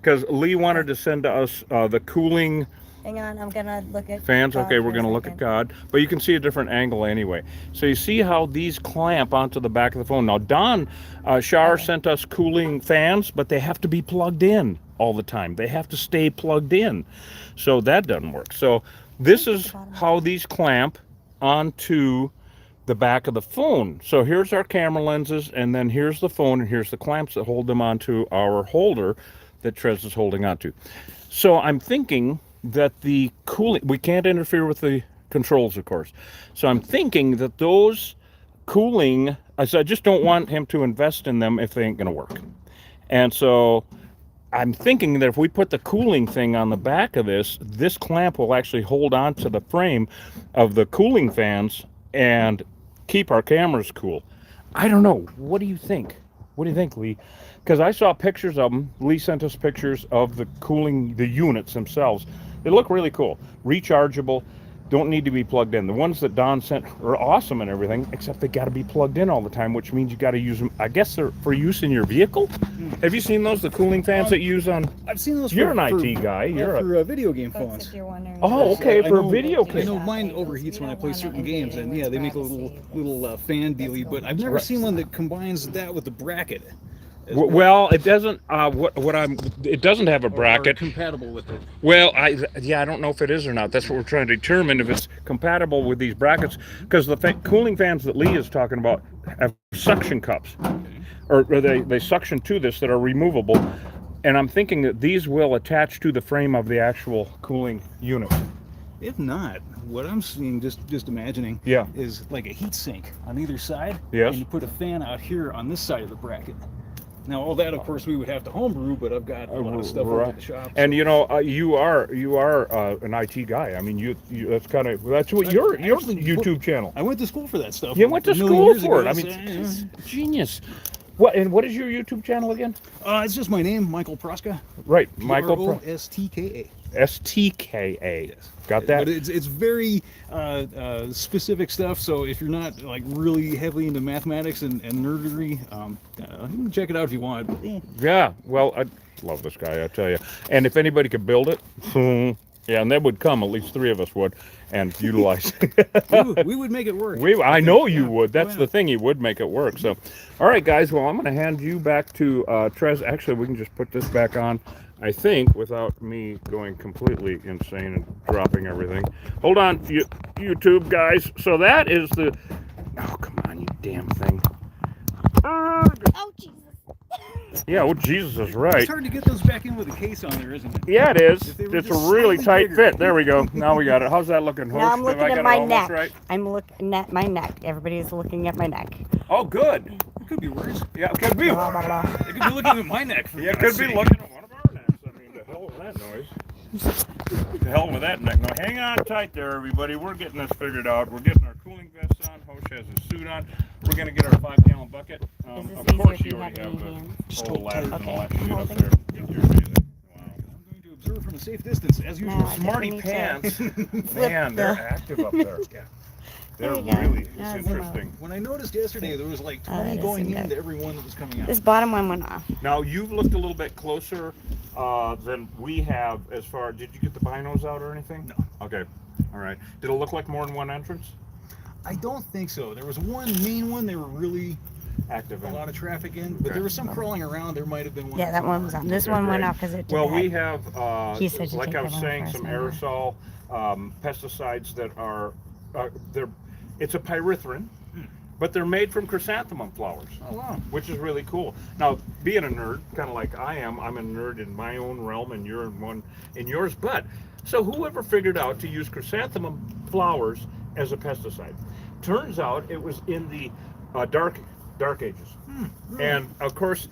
Speaker 1: because Lee wanted to send to us the cooling
Speaker 2: hang on, I'm gonna look at
Speaker 1: fans.
Speaker 2: God
Speaker 1: Okay,
Speaker 2: for
Speaker 1: we're
Speaker 2: a
Speaker 1: going to look at
Speaker 2: second.
Speaker 1: God, but you can see a different angle anyway. So you see how these clamp onto the back of the phone. Now, Don Shar sent us cooling fans, but they have to be plugged in all the time. They have to stay plugged in. So that doesn't work. So this is how these clamp onto the back of the phone. So here's our camera lenses, and then here's the phone, and here's the clamps that hold them onto our holder that Trez is holding onto. So I'm thinking that the cooling, we can't interfere with the controls, of course. So I'm thinking that those cooling, I just don't want him to invest in them if they ain't gonna work. And so I'm thinking that if we put the cooling thing on the back of this clamp will actually hold on to the frame of the cooling fans and keep our cameras cool. I don't know. What do you think? What do you think, Lee? Because I saw pictures of them. Lee sent us pictures of the cooling, the units themselves. They look really cool. Rechargeable. don't need to be plugged in. The ones that Don sent are awesome and everything, except they got to be plugged in all the time, which means you got to use them. I guess they're for use in your vehicle. Have you seen those? The cooling fans that you use on?
Speaker 6: I've seen those.
Speaker 1: You're
Speaker 6: for,
Speaker 1: an
Speaker 6: for,
Speaker 1: IT guy. You're
Speaker 6: for video game
Speaker 2: Folks,
Speaker 6: phones.
Speaker 2: if you're wondering.
Speaker 1: Oh, okay,
Speaker 6: I
Speaker 1: for a
Speaker 6: know-
Speaker 1: video
Speaker 6: I
Speaker 1: game.
Speaker 6: know mine overheats when I play certain games, and yeah, they make a little fan dealie. But I've never
Speaker 1: Right.
Speaker 6: seen one that combines that with the bracket. as
Speaker 1: Well, it doesn't. It doesn't have a
Speaker 6: or
Speaker 1: bracket.
Speaker 6: compatible with it.
Speaker 1: Well, I don't know if it is or not. That's what we're trying to determine if it's compatible with these brackets, because the cooling fans that Lee is talking about have suction cups, or they suction to this that are removable, and I'm thinking that these will attach to the frame of the actual cooling unit.
Speaker 6: If not, what I'm seeing, just imagining,
Speaker 1: Yeah.
Speaker 6: is like a heat sink on either side.
Speaker 1: Yes.
Speaker 6: And you put a fan out here on this side of the bracket. Now, all that, of course, we would have to homebrew, but I've got a lot of stuff over at the shop.
Speaker 1: And you know, you are an IT guy. I mean, that's what your
Speaker 6: actually
Speaker 1: YouTube channel.
Speaker 6: I went to school for that stuff.
Speaker 1: You went to
Speaker 6: a million
Speaker 1: school
Speaker 6: years
Speaker 1: for
Speaker 6: ago,
Speaker 1: it. I
Speaker 6: so,
Speaker 1: mean, it's genius. What is your YouTube channel again?
Speaker 6: it's just my name, Michael Proska.
Speaker 1: Right, Michael
Speaker 6: Prostka.
Speaker 1: STKA.
Speaker 6: Yes.
Speaker 1: Got that?
Speaker 6: But it's very specific stuff. So if you're not like really heavily into mathematics and nerdery, you can check it out if you want. But,
Speaker 1: Yeah. Well, I love this guy, I tell you. And if anybody could build it, yeah, and that would come. At least 3 of us would, and utilize.
Speaker 6: we would make it work.
Speaker 1: I know you
Speaker 6: Yeah.
Speaker 1: would. That's
Speaker 6: Oh, yeah.
Speaker 1: the thing. You would make it work. So, all right, guys. Well, I'm going to hand you back to Trez. Actually, we can just put this back on, I think, without me going completely insane and dropping everything. Hold on, YouTube guys. So that is the. Oh, come on, you damn thing.
Speaker 2: Oh, Jesus.
Speaker 1: Yeah, well, Jesus is right.
Speaker 6: It's hard to get those back in with a case on there, isn't it?
Speaker 1: Yeah, it is.
Speaker 6: If they were
Speaker 1: It's a
Speaker 6: just
Speaker 1: really
Speaker 6: slightly
Speaker 1: tight
Speaker 6: bigger.
Speaker 1: fit. There we go. Now we got it. How's that looking, Host?
Speaker 2: Now I'm
Speaker 1: Have
Speaker 2: looking
Speaker 1: I got
Speaker 2: at
Speaker 1: it
Speaker 2: my
Speaker 1: almost
Speaker 2: neck.
Speaker 1: right?
Speaker 2: I'm looking at my neck. Everybody's looking at my neck.
Speaker 1: Oh, good.
Speaker 6: It could be worse.
Speaker 1: Yeah, it could be.
Speaker 2: Blah, blah, blah.
Speaker 6: They could be looking at my neck. For
Speaker 1: Yeah, it
Speaker 6: God's
Speaker 1: could be
Speaker 6: sake.
Speaker 1: looking at one of our necks. I mean, the hell with that noise. The hell with that neck. Now, hang on tight there, everybody. We're getting this figured out. We're getting our cooling vests on. Hosh has his suit on. We're going to get our 5-gallon bucket.
Speaker 2: Is this
Speaker 1: Of
Speaker 2: easier
Speaker 1: course,
Speaker 2: if
Speaker 1: you
Speaker 2: you
Speaker 1: already
Speaker 2: have
Speaker 1: have
Speaker 2: it in
Speaker 1: the
Speaker 2: hand?
Speaker 1: whole ladders and all that
Speaker 2: Okay,
Speaker 1: shit up
Speaker 2: holding.
Speaker 1: there. You're amazing. Wow.
Speaker 6: I'm going to observe from a safe distance, as usual.
Speaker 2: No, I think we
Speaker 1: Smarty
Speaker 2: need to
Speaker 1: pants.
Speaker 2: flip
Speaker 1: Man, they're
Speaker 2: the-
Speaker 1: active up there. Yeah. They're
Speaker 2: There you go.
Speaker 1: really,
Speaker 2: Now
Speaker 1: it's
Speaker 2: zoom out.
Speaker 1: interesting.
Speaker 6: When I noticed yesterday, there was like
Speaker 2: Oh,
Speaker 6: 20
Speaker 2: that is
Speaker 6: going
Speaker 2: some good.
Speaker 6: into every one that was coming out.
Speaker 2: This bottom one went off.
Speaker 1: Now, you've looked a little bit closer than we have as far, did you get the binos out or anything?
Speaker 6: No.
Speaker 1: Okay, all right. Did it look like more than one entrance?
Speaker 6: I don't think so. There was one main one they were really
Speaker 1: Active
Speaker 6: a
Speaker 1: in.
Speaker 6: lot of traffic in, but
Speaker 1: Okay.
Speaker 6: there was some crawling around. There might have been one.
Speaker 2: Yeah, that one was on. This
Speaker 1: Okay,
Speaker 2: one went
Speaker 1: great.
Speaker 2: off because it did
Speaker 1: Well,
Speaker 2: that.
Speaker 1: we have,
Speaker 2: He said to
Speaker 1: like
Speaker 2: take
Speaker 1: I was
Speaker 2: that one
Speaker 1: saying,
Speaker 2: first,
Speaker 1: some
Speaker 2: anyway.
Speaker 1: aerosol pesticides that are, it's a pyrethrin, but they're made from chrysanthemum flowers.
Speaker 6: Oh wow.
Speaker 1: Which is really cool. Now, being a nerd, kind of like I am, I'm a nerd in my own realm, and you're in one in yours. But so whoever figured out to use chrysanthemum flowers as a pesticide? Turns out it was in the dark ages, and of course,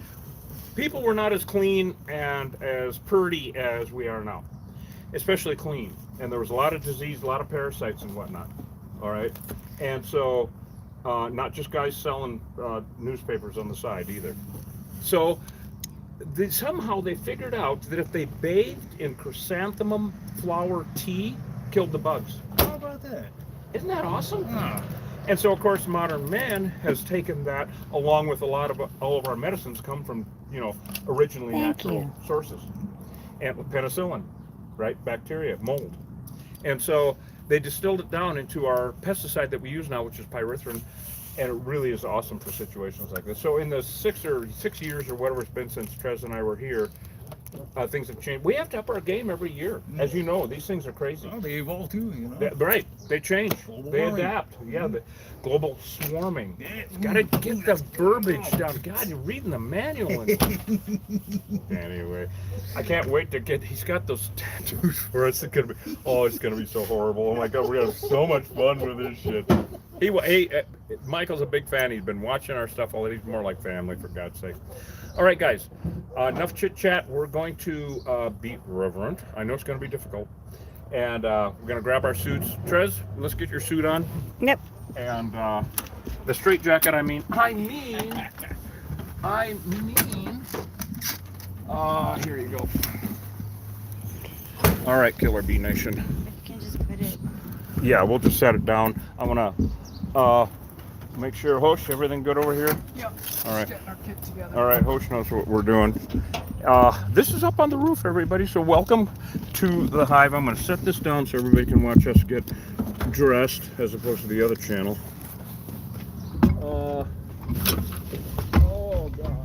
Speaker 1: people were not as clean and as purdy as we are now, especially clean. And there was a lot of disease, a lot of parasites and whatnot. All right, and so. Not just guys selling newspapers on the side either. So somehow they figured out that if they bathed in chrysanthemum flower tea, killed the bugs.
Speaker 6: How about that?
Speaker 1: Isn't that awesome?
Speaker 6: Ah.
Speaker 1: And so, of course, modern man has taken that, along with a lot of all of our medicines come from, originally
Speaker 2: Thank
Speaker 1: natural
Speaker 2: you.
Speaker 1: sources, and with penicillin, right? Bacteria, mold, and so they distilled it down into our pesticide that we use now, which is pyrethrin, and it really is awesome for situations like this. So in the 6 years or whatever it's been since Trez and I were here, things have changed. We have to up our game every year. As you know, these things are crazy.
Speaker 6: Well, they evolve too,
Speaker 1: Right, they change,
Speaker 6: Global
Speaker 1: they
Speaker 6: warming.
Speaker 1: adapt. Yeah, the global swarming.
Speaker 6: Yeah.
Speaker 1: Got to get the verbiage down. God, you're reading the manual. Anyway, I can't wait to get. He's got those tattoos for us. It's gonna be so horrible. Oh my God, we're gonna have so much fun with this shit. Michael's a big fan. He's been watching our stuff already. He's more like family, for God's sake. All right, guys. Enough chit chat. We're going to be reverent. I know it's going to be difficult, and we're going to grab our suits. Trez, let's get your suit on,
Speaker 2: Yep.
Speaker 1: and the straight jacket. I mean. Here you go. All right, Killer Bee Nation.
Speaker 2: You can just put it.
Speaker 1: yeah, we'll just set it down. I'm gonna make sure, Hosh, everything good over here?
Speaker 3: Yep.
Speaker 1: All right.
Speaker 3: Just getting our kit together.
Speaker 1: All right, Hosh knows what we're doing. This is up on the roof, everybody, so welcome to the hive. I'm going to set this down so everybody can watch us get dressed as opposed to the other channel. Oh, God.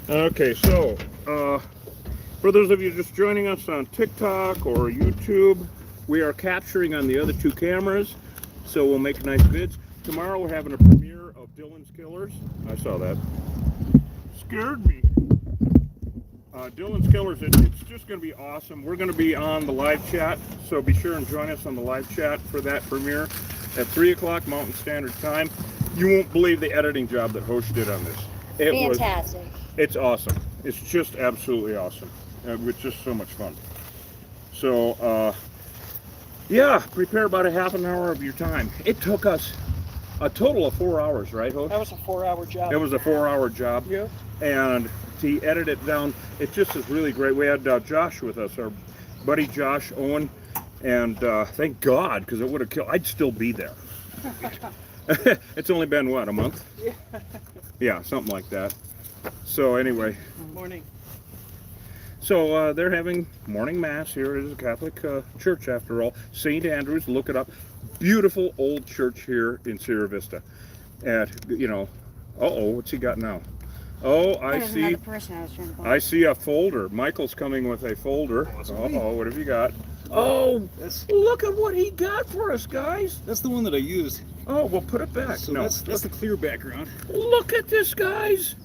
Speaker 1: Okay, so for those of you just joining us on TikTok or YouTube, we are capturing on the other two cameras, so we'll make nice vids. Tomorrow we're having a premiere of Dylan's Killers. I saw that. Scared me. Dylan's Killers, it's just going to be awesome. We're going to be on the live chat, so be sure and join us on the live chat for that premiere at 3 o'clock Mountain Standard Time. You won't believe the editing job that Hosh did on this.
Speaker 2: Fantastic.
Speaker 1: It's awesome. It's just absolutely awesome. It's just so much fun. So, yeah, prepare about a half an hour of your time. It took us a total of 4 hour, right, Hosh?
Speaker 3: That was a 4-hour job.
Speaker 1: It was a 4-hour job.
Speaker 3: Yeah.
Speaker 1: And to edit it down, it just is really great. We had Josh with us, our buddy Josh Owen, and thank God, because it would have killed. I'd still be there. It's only been, what, a month?
Speaker 3: Yeah.
Speaker 1: Yeah, something like that. So anyway.
Speaker 3: Morning.
Speaker 1: So they're having morning mass here. It is a Catholic church after all. St. Andrew's, look it up. Beautiful old church here in Sierra Vista. And, you know, uh-oh, what's he got now? Oh, I see. I see a folder. Michael's coming with a folder. Uh-oh, what have you got? Oh, look at what he got for us, guys.
Speaker 6: That's the one that I used.
Speaker 1: Oh, well, put it back.
Speaker 6: So
Speaker 1: No,
Speaker 6: that's the clear background.
Speaker 1: look at this, guys.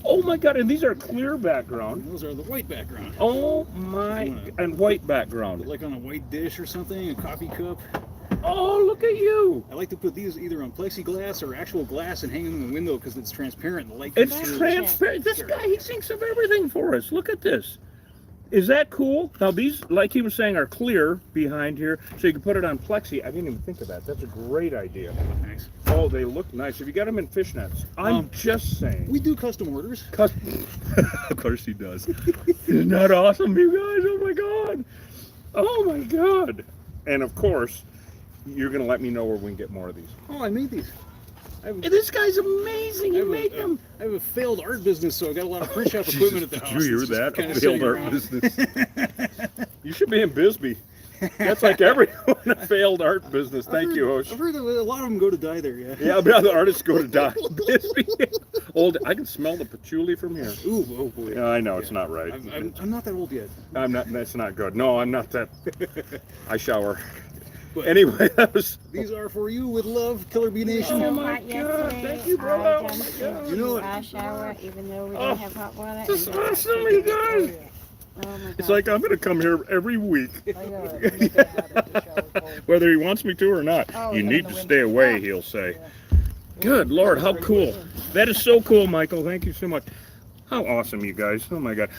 Speaker 1: Oh my God, and these are clear background.
Speaker 6: Those are the white background.
Speaker 1: Oh my, and white background.
Speaker 6: Like on a white dish or something, a coffee cup.
Speaker 1: Oh, look at you.
Speaker 6: I like to put these either on plexiglass or actual glass and hang them in the window because it's transparent. The light
Speaker 1: It's
Speaker 6: comes through.
Speaker 1: transparent. This guy, he thinks of everything for us. Look at this. Is that cool? Now these, like he was saying, are clear behind here, so you can put it on plexi. I didn't even think of that. That's a great idea.
Speaker 6: Nice.
Speaker 1: Oh, they look nice. Have you got them in fishnets? I'm just saying.
Speaker 6: We do custom orders.
Speaker 1: Of course he does. Isn't that awesome, you guys? Oh my God. Oh my God. And of course, you're going to let me know where we can get more of these.
Speaker 6: Oh, I made these.
Speaker 1: This guy's amazing. He made them.
Speaker 6: I have a failed art business, so I got a lot of print shop equipment at the house.
Speaker 1: Did you hear
Speaker 6: that's just
Speaker 1: that?
Speaker 6: kinda
Speaker 1: A failed
Speaker 6: sitting
Speaker 1: art
Speaker 6: around.
Speaker 1: business. You should be in Bisbee. That's like everyone in a failed art business. Thank you, Hosh.
Speaker 6: I've heard that a lot of them go to die there, yeah.
Speaker 1: Yeah, but the artists go to die. Bisbee. Old. I can smell the patchouli from here.
Speaker 6: Ooh, oh boy.
Speaker 1: Yeah, I know it's not right.
Speaker 6: I'm not that old yet.
Speaker 1: I'm not. That's not good. No, I'm not that. I shower.
Speaker 6: But
Speaker 1: Anyway, that was.
Speaker 6: these are for you with love, Killer Bee Nation.
Speaker 1: Oh my God! Thank you, brother. Oh my God!
Speaker 6: You know what?
Speaker 2: I shower even though we
Speaker 1: Oh,
Speaker 2: don't have hot water.
Speaker 1: this is
Speaker 2: and we don't
Speaker 1: awesome,
Speaker 2: have
Speaker 1: you
Speaker 2: to
Speaker 1: guys.
Speaker 2: get it. Oh my
Speaker 1: It's
Speaker 2: God.
Speaker 1: like I'm gonna come here every week,
Speaker 3: I gotta make a habit to shower cold.
Speaker 1: whether he wants me to or not.
Speaker 2: Oh,
Speaker 1: You
Speaker 2: yeah,
Speaker 1: need
Speaker 3: in
Speaker 1: to
Speaker 3: the
Speaker 1: stay
Speaker 3: winter.
Speaker 1: away, he'll say. Good Lord, how cool! That is so cool, Michael. Thank you so much. How awesome, you guys! Oh my God.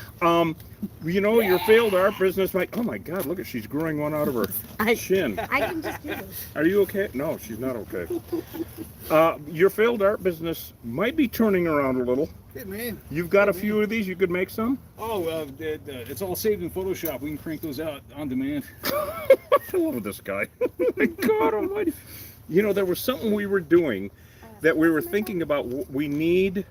Speaker 1: You know your failed art business, Mike. Oh my God! Look at she's growing one out of her chin.
Speaker 2: I can just do this.
Speaker 1: Are you okay? No, she's not okay. Your failed art business might be turning around a little.
Speaker 6: Hey, man.
Speaker 1: You've got a few of these. You could make some.
Speaker 6: Oh, it's all saved in Photoshop. We can crank those out on demand.
Speaker 1: I love this guy. Oh my God Almighty! You know, there was something we were doing that we were thinking about. We need.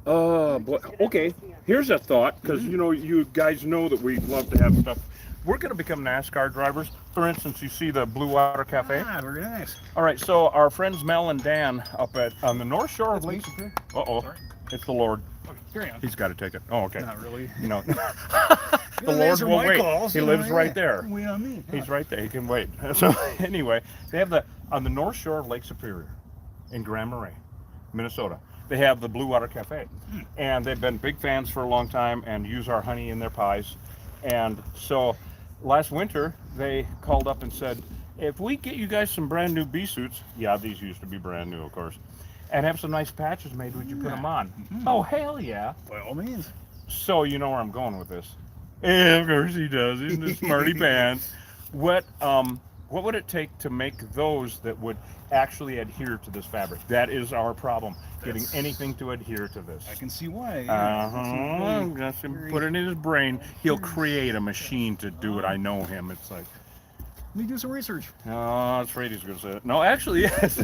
Speaker 1: Okay. Here's a thought, because you know, you guys know that we love to have stuff. We're going to become NASCAR drivers. For instance, you see the Blue Water Cafe.
Speaker 6: Ah, very nice.
Speaker 1: All right, so our friends Mel and Dan up on the north shore of Lake.
Speaker 6: Superior.
Speaker 1: Uh-oh,
Speaker 6: Sorry.
Speaker 1: it's the Lord.
Speaker 6: Okay, carry on.
Speaker 1: He's got to take it. Oh, okay.
Speaker 6: Not really.
Speaker 1: No.
Speaker 6: You
Speaker 1: The
Speaker 6: don't
Speaker 1: Lord
Speaker 6: answer
Speaker 1: will
Speaker 6: my
Speaker 1: wait.
Speaker 6: calls,
Speaker 1: He
Speaker 6: you
Speaker 1: lives
Speaker 6: know,
Speaker 1: right
Speaker 6: yeah.
Speaker 1: there.
Speaker 6: Wait on me.
Speaker 1: He's right there. He can wait. So anyway, they have on the north shore of Lake Superior in Grand Marais, Minnesota. They have the Blue Water Cafe, and they've been big fans for a long time and use our honey in their pies. And so last winter they called up and said, if we get you guys some brand new bee suits, yeah, these used to be brand new, of course, and have some nice patches made, would you put them on? Oh, hell yeah.
Speaker 6: By all means.
Speaker 1: So you know where I'm going with this. Yeah, of course he does. He's the smarty pants. What What would it take to make those that would actually adhere to this fabric? That is our problem, getting anything to adhere to this.
Speaker 6: I can see why. Yeah.
Speaker 1: Just put it in his brain. He'll create a machine to do it. I know him. It's like,
Speaker 6: Let me do some research.
Speaker 1: oh, I was afraid he's going to say it. No, actually, yes.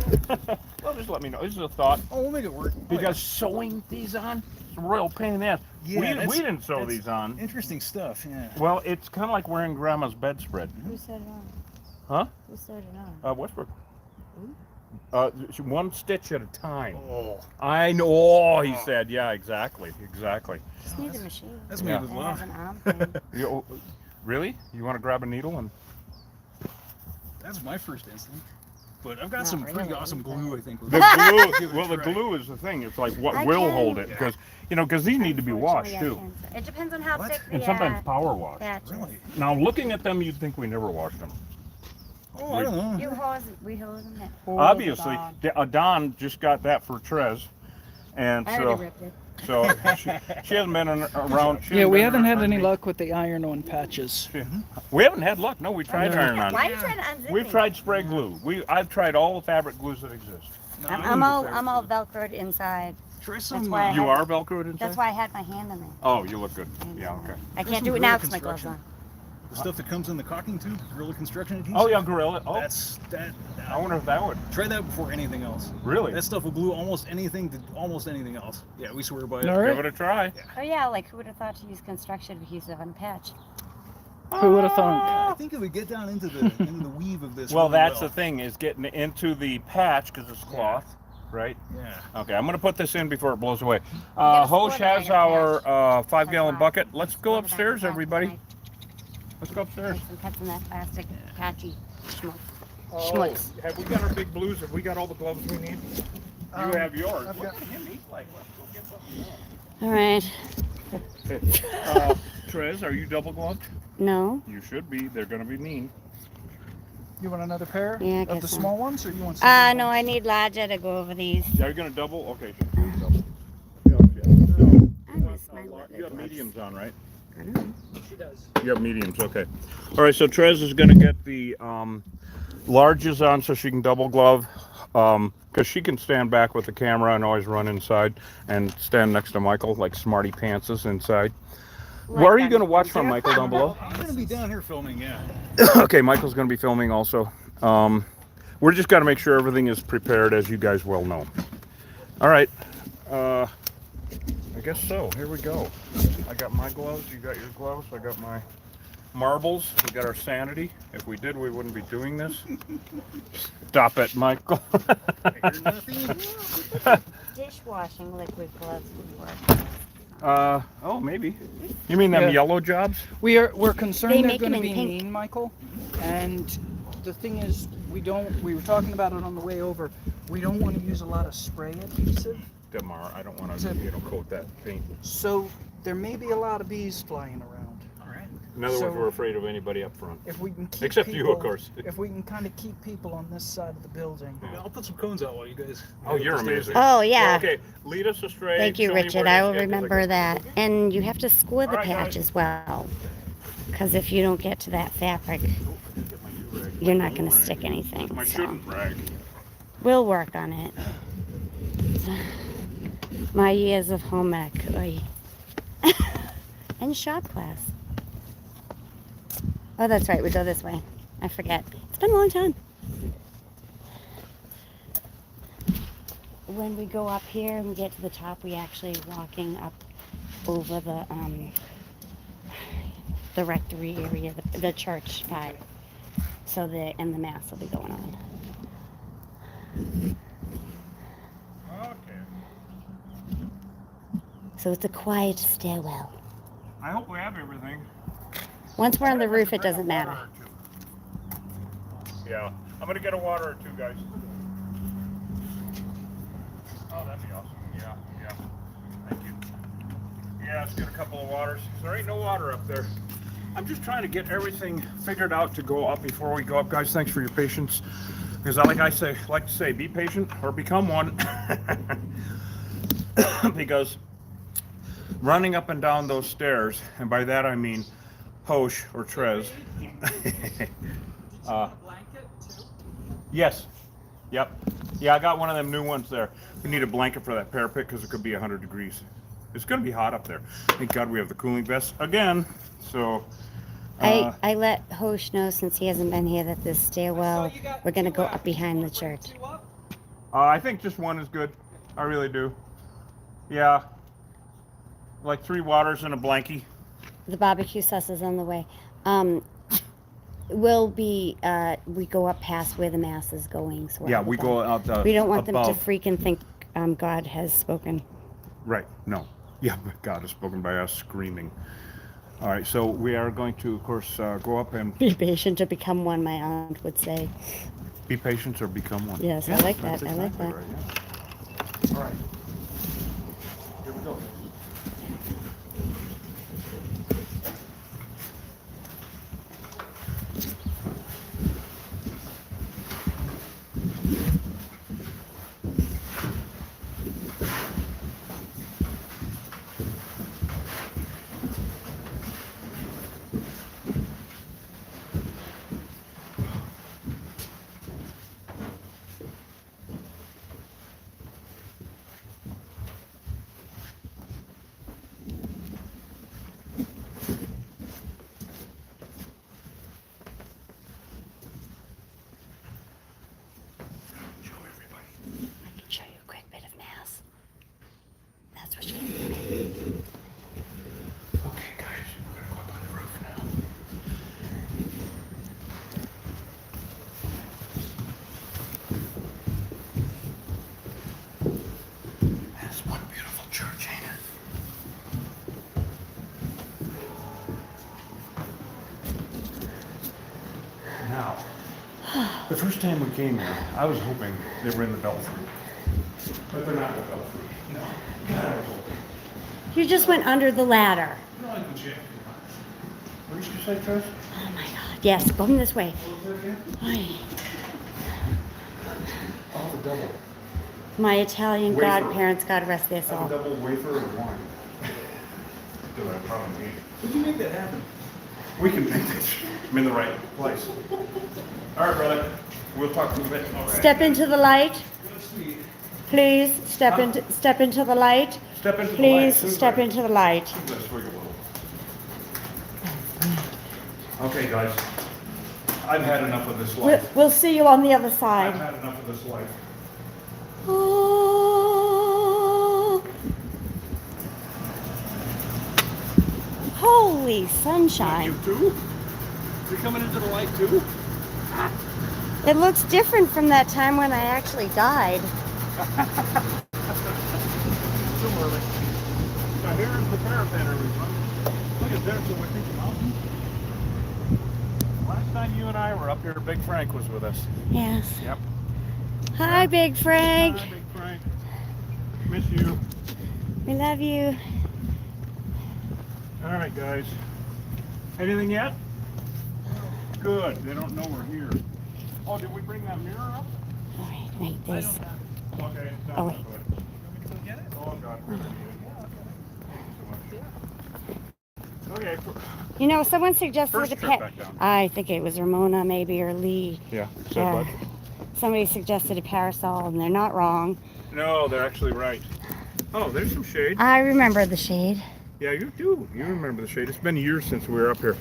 Speaker 1: Well, just let me know. This is a thought.
Speaker 6: Oh, we'll make it work.
Speaker 1: Because sewing these on is a royal pain in the ass.
Speaker 6: Yeah,
Speaker 1: we didn't sew
Speaker 6: that's
Speaker 1: these on.
Speaker 6: Interesting stuff. Yeah.
Speaker 1: Well, it's kind of like wearing grandma's bedspread.
Speaker 2: Who sewed it on?
Speaker 1: Huh?
Speaker 2: Who sewed it on?
Speaker 1: Westbrook.
Speaker 2: Ooh.
Speaker 1: One stitch at a time.
Speaker 6: Oh,
Speaker 1: I know. Oh, he said. Yeah, exactly. Exactly.
Speaker 2: Just need a machine.
Speaker 6: that's
Speaker 1: Yeah.
Speaker 6: made with
Speaker 2: It
Speaker 6: love.
Speaker 2: has an arm thing.
Speaker 1: You, really? You want to grab a needle and?
Speaker 6: That's my first instinct. But I've got
Speaker 2: Not
Speaker 6: some pretty
Speaker 2: really,
Speaker 6: awesome
Speaker 2: but-
Speaker 6: glue, I think.
Speaker 1: The glue.
Speaker 6: Give it a
Speaker 1: Well, the
Speaker 6: try.
Speaker 1: glue is the thing. It's like what
Speaker 2: I
Speaker 1: will
Speaker 2: can-
Speaker 1: hold it because because these need to be washed
Speaker 2: Unfortunately,
Speaker 1: too,
Speaker 2: I can't. It depends on how
Speaker 6: What?
Speaker 2: thick
Speaker 1: and
Speaker 2: the
Speaker 1: sometimes power wash.
Speaker 2: patch is.
Speaker 6: Really?
Speaker 1: Now, looking at them, you'd think we never washed them.
Speaker 6: Oh, I don't know.
Speaker 2: You hose, we hose them. That hose
Speaker 1: Obviously,
Speaker 2: it on.
Speaker 1: Don just got that for Trez, and
Speaker 2: I
Speaker 1: so
Speaker 2: already ripped it.
Speaker 1: so she hasn't been around. she
Speaker 5: Yeah,
Speaker 1: hasn't
Speaker 5: we
Speaker 1: been
Speaker 5: haven't had
Speaker 1: around
Speaker 5: any
Speaker 1: me.
Speaker 5: luck with the iron-on patches.
Speaker 1: We haven't had luck. No, we tried iron on.
Speaker 2: Why are you trying to unzip
Speaker 1: We've
Speaker 2: me?
Speaker 1: tried spray glue. I've tried all the fabric glues that exist.
Speaker 6: No,
Speaker 2: I'm all velcroed inside.
Speaker 6: Try some.
Speaker 2: why I
Speaker 1: You
Speaker 2: had-
Speaker 1: are Velcroed inside?
Speaker 2: That's why I had my hand in there.
Speaker 1: Oh, you look good. Yeah, okay.
Speaker 2: I
Speaker 6: There's
Speaker 2: can't
Speaker 6: some
Speaker 2: do it
Speaker 6: Gorilla
Speaker 2: now because my gloves
Speaker 6: construction.
Speaker 2: on.
Speaker 6: The stuff that comes in the caulking tube, Gorilla Construction adhesive.
Speaker 1: Oh, yeah, Gorilla. Oh,
Speaker 6: That's that.
Speaker 1: I wonder if that would.
Speaker 6: Try that before anything else.
Speaker 1: Really?
Speaker 6: That stuff will glue almost anything to almost anything else. Yeah, we swear by it.
Speaker 5: All right.
Speaker 1: Give it a try.
Speaker 2: Oh yeah, like who would have thought to use construction adhesive on a patch?
Speaker 5: Who would have thought?
Speaker 6: I think if we get down into the weave of this.
Speaker 1: Well,
Speaker 6: really
Speaker 1: that's the thing, is getting into the patch because it's cloth, right?
Speaker 6: Yeah.
Speaker 1: Okay, I'm going to put this in before it blows away.
Speaker 2: gotta
Speaker 1: Hosh
Speaker 2: split it on
Speaker 1: has
Speaker 2: your
Speaker 1: our
Speaker 2: patch.
Speaker 1: 5-gallon
Speaker 2: That's
Speaker 1: bucket. Let's go
Speaker 2: Split it on
Speaker 1: upstairs,
Speaker 2: your patch.
Speaker 1: everybody. Let's go upstairs.
Speaker 2: Make some cuts in that plastic patchy schmuck.
Speaker 1: Oh,
Speaker 2: Schmutz.
Speaker 1: have we got our big blues? Have we got all the gloves we need? You have yours.
Speaker 5: I've
Speaker 1: What
Speaker 5: got-
Speaker 1: can him eat like? Let's go get something
Speaker 2: All right.
Speaker 1: else. Trez, are you double gloved?
Speaker 2: No.
Speaker 1: You should be. They're going to be mean.
Speaker 5: You want another pair
Speaker 2: Yeah, I
Speaker 5: of the
Speaker 2: guess so.
Speaker 5: small ones, or you want? some big
Speaker 2: No,
Speaker 5: ones?
Speaker 2: I need Laja to go over these.
Speaker 1: Are you going to double? Okay. Double. Yeah.
Speaker 2: I miss my leather
Speaker 1: You have
Speaker 2: gloves.
Speaker 1: mediums on, right?
Speaker 2: I know.
Speaker 5: She does.
Speaker 1: You have mediums, okay. All right, so Trez is going to get the larges on so she can double glove, because she can stand back with the camera and always run inside and stand next to Michael like smarty pantses inside. Where are you going to watch from, Michael, down below?
Speaker 6: I'm gonna be down here filming. Yeah.
Speaker 1: Okay, Michael's going to be filming also. We're just got to make sure everything is prepared, as you guys well know. All right. I guess so. Here we go. I got my gloves. You got your gloves. I got my marbles. We got our sanity. If we did, we wouldn't be doing this. Stop it, Michael.
Speaker 6: I hear nothing.
Speaker 2: Dishwashing liquid gloves would work.
Speaker 1: Oh, maybe. You mean them
Speaker 5: Yeah.
Speaker 1: yellow jobs?
Speaker 5: We're
Speaker 2: They
Speaker 5: concerned they're
Speaker 2: make
Speaker 5: going to
Speaker 2: them
Speaker 5: be
Speaker 2: in pink.
Speaker 5: mean, Michael. And the thing is, we were talking about it on the way over. We don't want to use a lot of spray adhesive.
Speaker 1: Demar, I don't want
Speaker 5: Is
Speaker 1: to,
Speaker 5: it-
Speaker 1: coat that paint.
Speaker 5: So there may be a lot of bees flying around.
Speaker 6: All right.
Speaker 1: In other words,
Speaker 5: So-
Speaker 1: we're afraid of anybody up front.
Speaker 5: If we can keep
Speaker 1: Except
Speaker 5: people,
Speaker 1: you, of course.
Speaker 5: If we can kind of keep people on this side of the building.
Speaker 6: Yeah, I'll put some cones out while you guys.
Speaker 1: Oh, you're amazing.
Speaker 2: Oh, yeah.
Speaker 1: Okay, lead us astray.
Speaker 2: Thank you,
Speaker 1: Show me
Speaker 2: Richard.
Speaker 1: where
Speaker 2: I
Speaker 1: this
Speaker 2: will
Speaker 1: is, 'cause
Speaker 2: remember
Speaker 1: can-
Speaker 2: that. And you have to score the
Speaker 1: All right, guys.
Speaker 2: patch as well. Because if you don't get to that fabric,
Speaker 1: Get my do-rag.
Speaker 2: you're not going to stick anything.
Speaker 1: My
Speaker 2: So.
Speaker 1: shouldn't rag.
Speaker 2: We'll work on it. My years of home ec. Oy. And shop class. Oh, that's right. We go this way. I forget. It's been a long time. When we go up here and we get to the top, we actually walking up over the rectory area, the church side. So and the mass will be going on.
Speaker 1: Okay.
Speaker 2: So it's a quiet stairwell.
Speaker 1: I hope we have everything.
Speaker 2: Once we're on the roof, it doesn't
Speaker 1: Water
Speaker 2: matter.
Speaker 1: or two. Yeah, I'm gonna get a water or two, guys. Oh, that'd be awesome. Yeah. Thank you. Yeah, let's get a couple of waters. There ain't no water up there. I'm just trying to get everything figured out to go up before we go up, guys. Thanks for your patience. Because like to say, be patient or become one. Because running up and down those stairs, and by that I mean Hosh or Trez. Yes. Yep. Yeah, I got one of them new ones there. We need a blanket for that parapet because it could be 100 degrees. It's going to be hot up there. Thank God we have the cooling vests again. So.
Speaker 2: I let Hosh know, since he hasn't been here, that this stairwell, we're gonna go up behind the church.
Speaker 1: I think just one is good. I really do. Yeah. Like 3 waters and a blankie.
Speaker 2: The barbecue sauce is on the way. We go up past where the mass is going. So
Speaker 1: Yeah, we go out.
Speaker 2: We don't want them
Speaker 1: above.
Speaker 2: to freaking think God has spoken.
Speaker 1: Right. No. Yeah, but God has spoken by us screaming. All right, so we are going to, of course, go up and
Speaker 2: Be patient to become one, my aunt would say.
Speaker 1: be patient or become one.
Speaker 2: Yes, I like that.
Speaker 1: that's
Speaker 2: I like
Speaker 1: exactly
Speaker 2: that.
Speaker 1: right, yeah. All right. Here we go.
Speaker 2: I can show you a quick bit of mass. That's what you
Speaker 1: Okay, guys, we're gonna go up on the roof now. That's one beautiful church, ain't it? Now, the first time we came here, I was hoping they were in the belfry, but they're not in the belfry. No, God, I was hoping.
Speaker 2: You just went under the ladder.
Speaker 1: No, I can check. What did you say, Chris?
Speaker 2: Oh my God. Yes, going this way.
Speaker 1: What was that again?
Speaker 2: Ay.
Speaker 1: Oh, the double.
Speaker 2: My Italian
Speaker 1: Wafer.
Speaker 2: godparents, God rest their
Speaker 1: Have
Speaker 2: soul.
Speaker 1: a double wafer of wine. Do that probably.
Speaker 3: Did you make that happen?
Speaker 1: We can make this. I'm in the right place. All right, brother. We'll talk in a bit. All right.
Speaker 2: Step into the light. Please step
Speaker 1: Huh?
Speaker 2: step into the light.
Speaker 1: Step into the light.
Speaker 2: Please
Speaker 1: Soon as
Speaker 2: step
Speaker 1: I-
Speaker 2: into the light.
Speaker 1: soon as I swig a little. Okay, guys. I've had enough of this life.
Speaker 2: We'll see you on the other
Speaker 1: I've
Speaker 2: side.
Speaker 1: had enough of this life.
Speaker 2: Oh. Holy sunshine.
Speaker 1: You too? You're coming into the light too?
Speaker 2: It looks different from that time when I actually died.
Speaker 1: Similarly. Now here's the parapet, everyone. Look at this, so we think the mountain. Last time you and I were up here, Big Frank was with us.
Speaker 2: Yes.
Speaker 1: Yep.
Speaker 2: Hi, Big Frank.
Speaker 1: Hi, Big Frank. Miss you.
Speaker 2: We love you.
Speaker 1: All right, guys. Anything yet? Good. They don't know we're here. Oh, did we bring that mirror up?
Speaker 2: All right, wait, this.
Speaker 1: Okay. It's not
Speaker 2: Oh, wait.
Speaker 1: good. Oh, God. Really need it. Thanks so much. Okay.
Speaker 2: You know, someone suggested
Speaker 1: First
Speaker 2: a
Speaker 1: trip
Speaker 2: pet.
Speaker 1: back down.
Speaker 2: I think it was Ramona, maybe, or Lee.
Speaker 1: Yeah.
Speaker 2: Somebody suggested a parasol, and they're not wrong.
Speaker 1: No, they're actually right. Oh, there's some shade.
Speaker 2: I remember the shade.
Speaker 1: Yeah, you do. You remember the shade. It's been years since we were up here.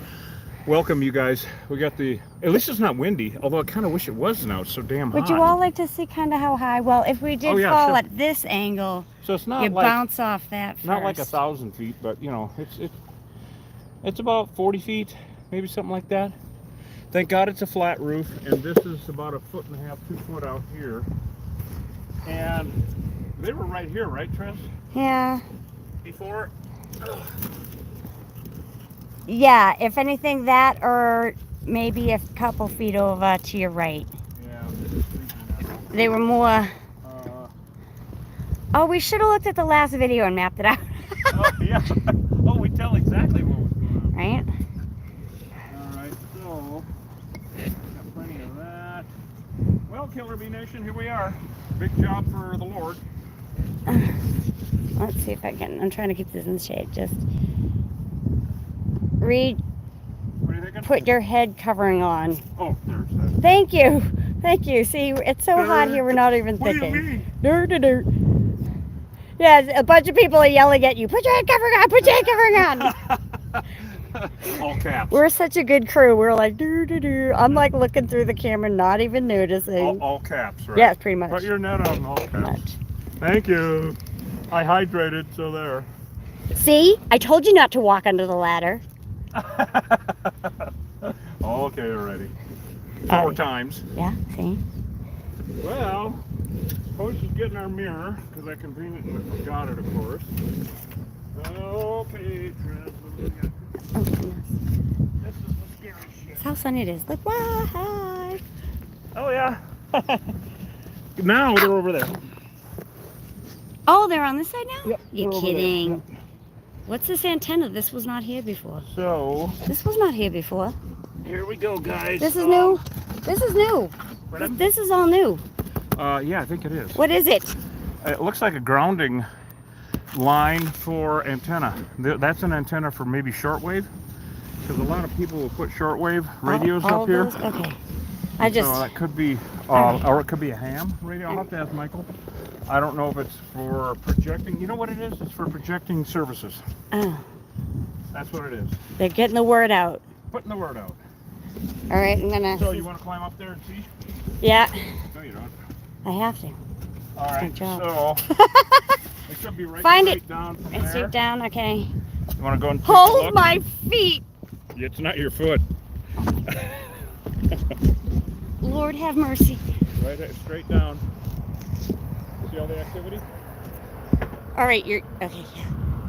Speaker 1: Welcome, you guys. We got the. At least it's not windy. Although I kind of wish it was now. It's so damn hot.
Speaker 2: Would you all like to see kind of how high? Well, if we did
Speaker 1: Oh, yeah,
Speaker 2: fall
Speaker 1: sure.
Speaker 2: at this angle,
Speaker 1: So it's not
Speaker 2: you
Speaker 1: like
Speaker 2: bounce off that first.
Speaker 1: not like 1,000 feet, but you know, it's about 40 feet, maybe something like that. Thank God it's a flat roof, and this is about 1.5 feet, 2 foot out here. And they were right here, right, Trent?
Speaker 2: Yeah.
Speaker 1: Before.
Speaker 2: Yeah, if anything, that or maybe a couple feet over to your right.
Speaker 1: Yeah.
Speaker 2: They were more. Oh, we should have looked at the last video and mapped it out.
Speaker 1: Oh yeah. Oh, we tell exactly what was going on.
Speaker 2: Right?
Speaker 1: All right, so got plenty of that. Well, Killer Bee Nation, here we are. Big job for the Lord.
Speaker 2: Let's see if I can. I'm trying to keep this in the shade. Just read.
Speaker 1: What are you thinking?
Speaker 2: Put your head covering on.
Speaker 1: Oh, there's that.
Speaker 2: Thank you. Thank you. See, it's so hot here, we're not even
Speaker 1: What do you
Speaker 2: thinking.
Speaker 1: mean?
Speaker 2: Dirt, dirt, dirt. Yeah, a bunch of people are yelling at you. Put your head covering on. Put your head covering on.
Speaker 1: All caps.
Speaker 2: We're such a good crew. We're like, doo, doo, doo. I'm like looking through the camera, not even noticing.
Speaker 1: All caps, right?
Speaker 2: Yes, pretty much.
Speaker 1: Put your net on all caps.
Speaker 2: Pretty much.
Speaker 1: Thank you. I hydrated, so there.
Speaker 2: See, I told you not to walk under the ladder.
Speaker 1: Okay, already. 4 times.
Speaker 2: Yeah, see?
Speaker 1: Well, Host is getting our mirror, because I conveniently forgot it, of course. Okay, Trent, what do we got?
Speaker 2: Oh, goodness.
Speaker 1: This is the scary shit.
Speaker 2: That's how sunny it is. Look, wow, hi.
Speaker 1: Oh, yeah. Now they're over there.
Speaker 2: Oh, they're on this side now?
Speaker 1: Yep,
Speaker 2: You're
Speaker 1: they're over there.
Speaker 2: kidding.
Speaker 1: Yep.
Speaker 2: What's this antenna? This was not here before.
Speaker 1: So,
Speaker 2: This was not here before.
Speaker 1: here we go, guys.
Speaker 2: This is new. This is new.
Speaker 1: Pardon?
Speaker 2: This is all new.
Speaker 1: Yeah, I think it is.
Speaker 2: What is it?
Speaker 1: It looks like a grounding line for antenna. That's an antenna for maybe shortwave, because a lot of people will put shortwave radios
Speaker 2: All
Speaker 1: up here.
Speaker 2: those? Okay. I just.
Speaker 1: So that could be,
Speaker 2: Alright.
Speaker 1: or it could be a ham radio. I'll have to ask Michael. I don't know if it's for projecting. You know what it is? It's for projecting services.
Speaker 2: Oh,
Speaker 1: That's what it is.
Speaker 2: they're getting the word out.
Speaker 1: Putting the word out.
Speaker 2: All right, I'm gonna.
Speaker 1: So you want to climb up there and see?
Speaker 2: Yeah,
Speaker 1: No, you don't.
Speaker 2: I have to.
Speaker 1: All right.
Speaker 2: Good job.
Speaker 1: So it should be right
Speaker 2: Find
Speaker 1: straight
Speaker 2: it.
Speaker 1: down from
Speaker 2: And
Speaker 1: there.
Speaker 2: sit down, okay.
Speaker 1: You want to go and take a
Speaker 2: Hold
Speaker 1: look?
Speaker 2: my feet.
Speaker 1: It's not your foot.
Speaker 2: Lord have mercy.
Speaker 1: Right, straight down. See all the activity?
Speaker 2: All right, you're okay.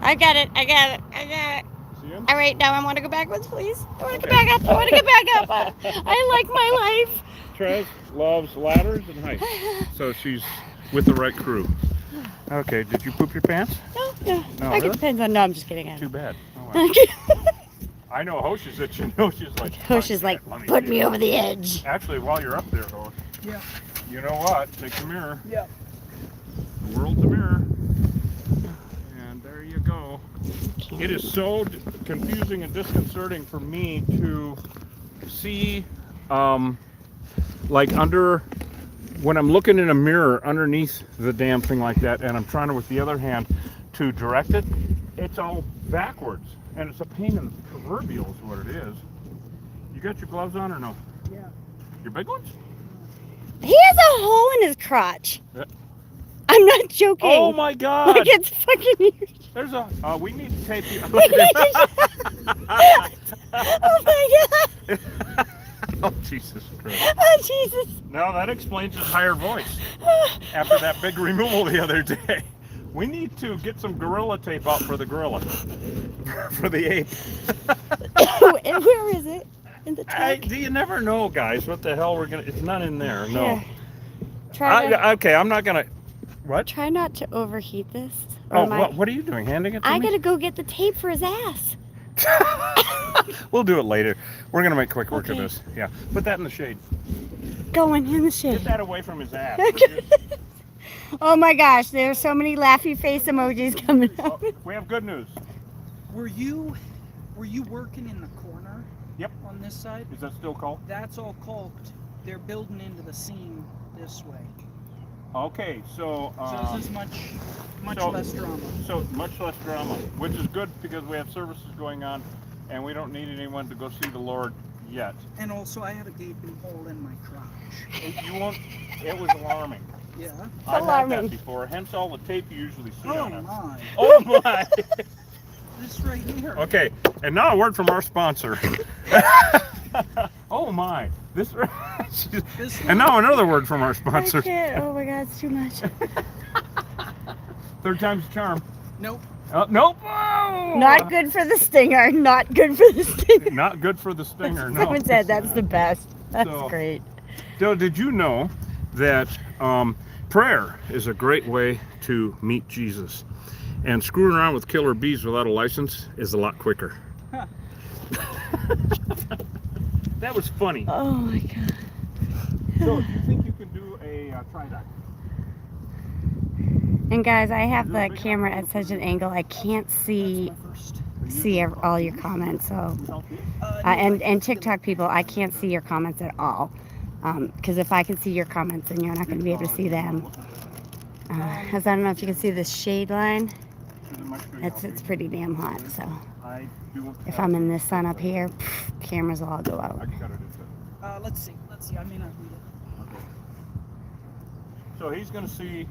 Speaker 2: I got it. I got it. I got it.
Speaker 1: See him?
Speaker 2: All right, now I want to go backwards, please. I want to
Speaker 1: Okay.
Speaker 2: get back up. I want to get back up. I like my life.
Speaker 1: Trez loves ladders and heights, so she's with the right crew. Okay, did you poop your pants?
Speaker 2: No.
Speaker 1: No,
Speaker 2: I
Speaker 1: really?
Speaker 2: get depends on. No, I'm just kidding.
Speaker 1: Too bad. Oh, well.
Speaker 2: Okay.
Speaker 1: I know Hosh is itching. Hosh is like,
Speaker 2: Hosh is like,
Speaker 1: "Let
Speaker 2: put
Speaker 1: see
Speaker 2: me
Speaker 1: it."
Speaker 2: over the edge.
Speaker 1: Actually, while you're up there, Hosh,
Speaker 3: Yeah.
Speaker 1: you know what? Take the mirror.
Speaker 3: Yeah.
Speaker 1: The world's a mirror. And there you go. It is so confusing and disconcerting for me to see, like when I'm looking in a mirror underneath the damn thing like that, and I'm trying to, with the other hand, to direct it, it's all backwards. And it's a pain in the proverbial is what it is. You got your gloves on or no?
Speaker 3: Yeah.
Speaker 1: Your big ones?
Speaker 2: He has a hole in his crotch.
Speaker 1: Yeah.
Speaker 2: I'm not joking.
Speaker 1: Oh my God!
Speaker 2: Like it's fucking huge.
Speaker 1: There's a, we need to tape you.
Speaker 2: Oh my God.
Speaker 1: Oh, Jesus Christ.
Speaker 2: Oh Jesus.
Speaker 1: Now that explains his higher voice after that big removal the other day. We need to get some gorilla tape out for the gorilla. For the ape.
Speaker 2: And where is it? In the truck?
Speaker 1: You never know, guys, what the hell we're gonna, it's not in there, no.
Speaker 2: Here. Try
Speaker 1: Okay, I'm not gonna, what?
Speaker 2: Try not to overheat this. Or
Speaker 1: Oh,
Speaker 2: am I-
Speaker 1: what are you doing, handing it to
Speaker 2: I
Speaker 1: me?
Speaker 2: gotta go get the tape for his ass.
Speaker 1: We'll do it later. We're gonna make quick work of
Speaker 2: Okay.
Speaker 1: this. Yeah, put that in the shade.
Speaker 2: Going in the
Speaker 1: Get
Speaker 2: shit.
Speaker 1: that away from his ass.
Speaker 2: Oh my gosh, there's so many laughy face emojis coming up.
Speaker 1: Oh, we have good news.
Speaker 5: Were you working in the corner?
Speaker 1: Yep.
Speaker 5: On this side?
Speaker 1: Is that still called?
Speaker 5: That's all caulked. They're building into the seam this way.
Speaker 1: Okay, so
Speaker 5: So this is much
Speaker 1: so-
Speaker 5: less drama.
Speaker 1: so much less drama, which is good because we have services going on, and we don't need anyone to go see the Lord yet.
Speaker 5: And also, I have a gaping hole in my crotch.
Speaker 1: You won't. It was alarming.
Speaker 5: Yeah.
Speaker 1: I've had
Speaker 2: Alarming.
Speaker 1: that before. Hence all the tape you usually see
Speaker 5: Oh
Speaker 1: on it.
Speaker 5: my!
Speaker 1: Oh my!
Speaker 5: This right here.
Speaker 1: Okay, and now a word from our sponsor. Oh my! This.
Speaker 5: This
Speaker 1: And now another word from our
Speaker 2: I
Speaker 1: sponsor.
Speaker 2: can't. Oh my God, it's too much.
Speaker 1: Third time's the charm.
Speaker 5: Nope.
Speaker 1: Nope. Oh!
Speaker 2: Not good for the stinger. Not good for the stinger.
Speaker 1: Not good for the stinger. No.
Speaker 2: Someone said that's the best. That's
Speaker 1: So-
Speaker 2: great.
Speaker 1: So did you know that prayer is a great way to meet Jesus, and screwing around with killer bees without a license is a lot quicker.
Speaker 5: Huh.
Speaker 1: That was funny.
Speaker 2: Oh my God.
Speaker 1: So do you think you can do a tri-dye?
Speaker 2: And guys, I have the camera at such an angle I can't see all your comments. So, and TikTok people, I can't see your comments at all. Because if I can see your comments, then you're not going to be able to see them. Because I don't know if you can see this shade line. It's pretty damn hot. So if I'm in this sun up here, cameras will all go out.
Speaker 5: Let's see. I may not read it.
Speaker 1: So he's going to see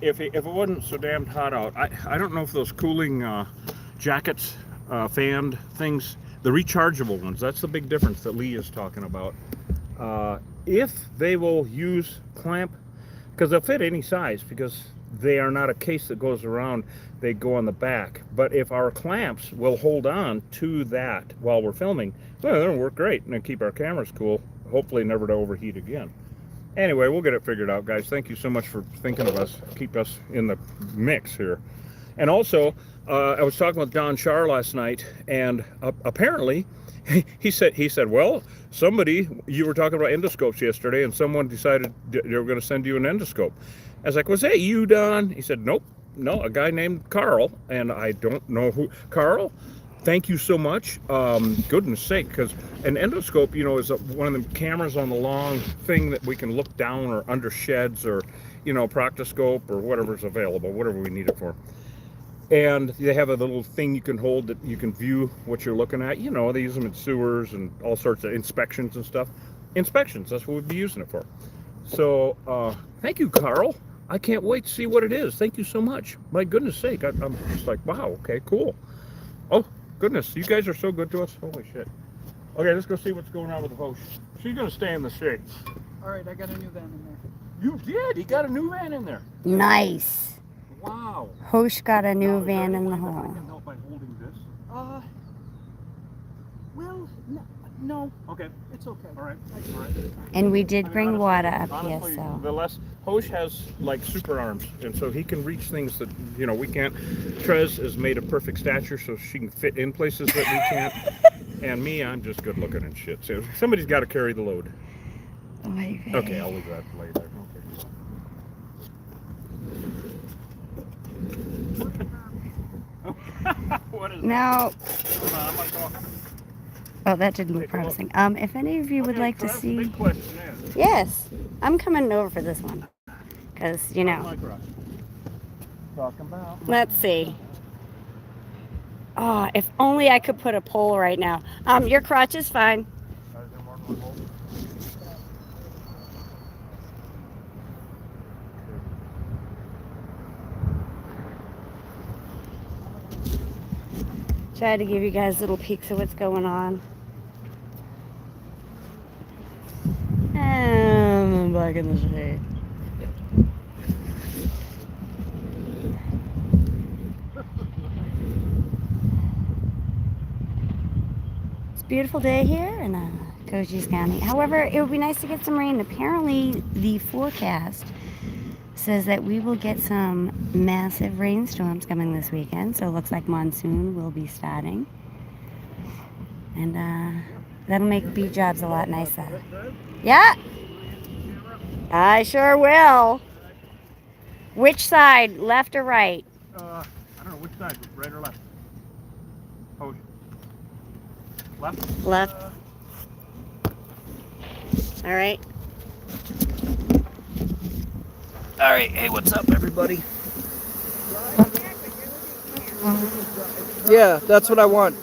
Speaker 1: if it wasn't so damn hot out. I don't know if those cooling jackets, fanned things, the rechargeable ones, that's the big difference that Lee is talking about. If they will use clamp, because they'll fit any size, because they are not a case that goes around, they go on the back. But if our clamps will hold on to that while we're filming, well, that'll work great and keep our cameras cool, hopefully never to overheat again. Anyway, we'll get it figured out, guys. Thank you so much for thinking of us, keep us in the mix here. And also, I was talking with Don Shar last night, and apparently he said, well, you were talking about endoscopes yesterday, and someone decided they were going to send you an endoscope. I was like, was that you, Don? He said, nope, no, a guy named Carl, and I don't know who. Carl, thank you so much. Goodness sake, because an endoscope, is one of the cameras on the long thing that we can look down or under sheds or, proctoscope or whatever's available, whatever we need it for. And they have a little thing you can hold that you can view what you're looking at. They use them in sewers and all sorts of inspections and stuff. Inspections, that's what we'd be using it for. So, thank you, Carl. I can't wait to see what it is. Thank you so much. My goodness sake, I'm just like, wow, okay, cool. Oh, goodness, you guys are so good to us. Holy shit. Okay, let's go see what's going on with the host. She's going to stay in the shade.
Speaker 5: All right, I got a new van in there.
Speaker 1: You did? You got a new van in there.
Speaker 2: Nice.
Speaker 1: Wow.
Speaker 2: Hosh got a new
Speaker 1: Now, is there
Speaker 2: van
Speaker 1: any
Speaker 2: in the
Speaker 1: way that I
Speaker 2: hole.
Speaker 1: can help by holding this?
Speaker 5: Well, no,
Speaker 1: Okay.
Speaker 5: it's okay.
Speaker 1: All right.
Speaker 2: And we did
Speaker 1: I mean,
Speaker 2: bring
Speaker 1: honestly-
Speaker 2: water up
Speaker 1: honestly,
Speaker 2: here, so.
Speaker 1: the less Hosh has like super arms, and so he can reach things that we can't. Trez is made of perfect stature, so she can fit in places that we can't. And me, I'm just good looking and shit. So somebody's got to carry the load. Okay, I'll leave that later. Okay. What is
Speaker 2: Now,
Speaker 1: that? I'm not talking.
Speaker 2: oh, that didn't look
Speaker 1: Take a look.
Speaker 2: promising. If any of you would
Speaker 1: Okay,
Speaker 2: like to
Speaker 1: Trez, the
Speaker 2: see,
Speaker 1: big question is,
Speaker 2: yes, I'm coming over for this one, because
Speaker 1: talking about.
Speaker 2: let's see. Oh, if only I could put a pole right now. Your crotch is fine. Try to give you guys little peeks of what's going on. And I'm back in the shade. It's a beautiful day here in Cochise County. However, it would be nice to get some rain. Apparently, the forecast says that we will get some massive rainstorms coming this weekend. So it looks like monsoon will be starting. And that'll make bee jobs a lot nicer. Yeah, I sure will. Which side, left or right?
Speaker 1: I don't know which side, right or left. Oh, left.
Speaker 2: Left. All right.
Speaker 5: All right, hey, what's up, everybody? Yeah, that's what I want.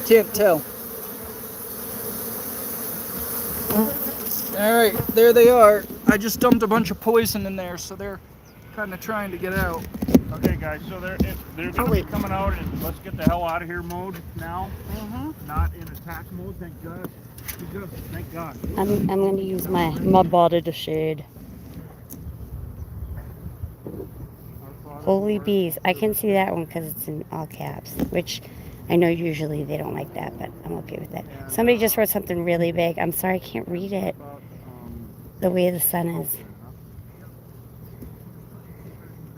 Speaker 5: Can't tell. All right, there they are. I just dumped a bunch of poison in there, so they're kind of trying to get out.
Speaker 1: Okay, guys, so they're going to be coming out in let's get the hell out of here mode now. Not in attack mode, thank God. Thank God.
Speaker 2: I'm going to use my body to shade. Holy bees. I can see that one because it's in all caps, which I know usually they don't like that, but I'm okay with that. Somebody just wrote something really big. I'm sorry, I can't read it the way the sun is.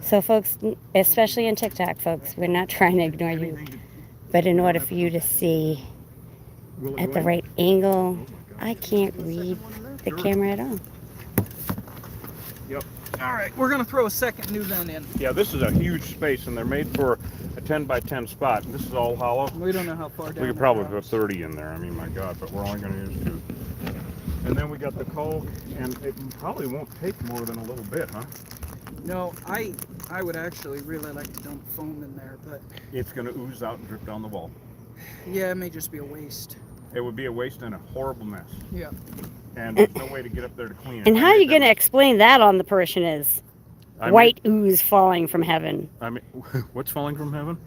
Speaker 2: So folks, especially in TikTok, folks, we're not trying to ignore you, but in order for you to see at the right angle, I can't read the camera at all.
Speaker 1: Yep.
Speaker 5: All right, we're gonna throw a second new vent in.
Speaker 1: Yeah, this is a huge space, and they're made for a 10 by 10 spot. And this is all hollow.
Speaker 5: We don't know how far down.
Speaker 1: We could
Speaker 5: that
Speaker 1: probably put
Speaker 5: goes.
Speaker 1: 30 in there. I mean, my God, but we're only going to use 2. And then we got the caulk, and it probably won't take more than a little bit, huh?
Speaker 5: No, I would actually really like to dump foam in there, but
Speaker 1: It's going to ooze out and drip down the wall.
Speaker 5: yeah, it may just be a waste.
Speaker 1: It would be a waste and a horrible mess.
Speaker 5: Yeah.
Speaker 1: And there's no way to get up there to clean it.
Speaker 2: And
Speaker 1: I
Speaker 2: how are
Speaker 1: made
Speaker 2: you going to
Speaker 1: that-
Speaker 2: explain that on the parishioners?
Speaker 1: I made-
Speaker 2: White ooze falling from heaven.
Speaker 1: I mean, what's falling from heaven?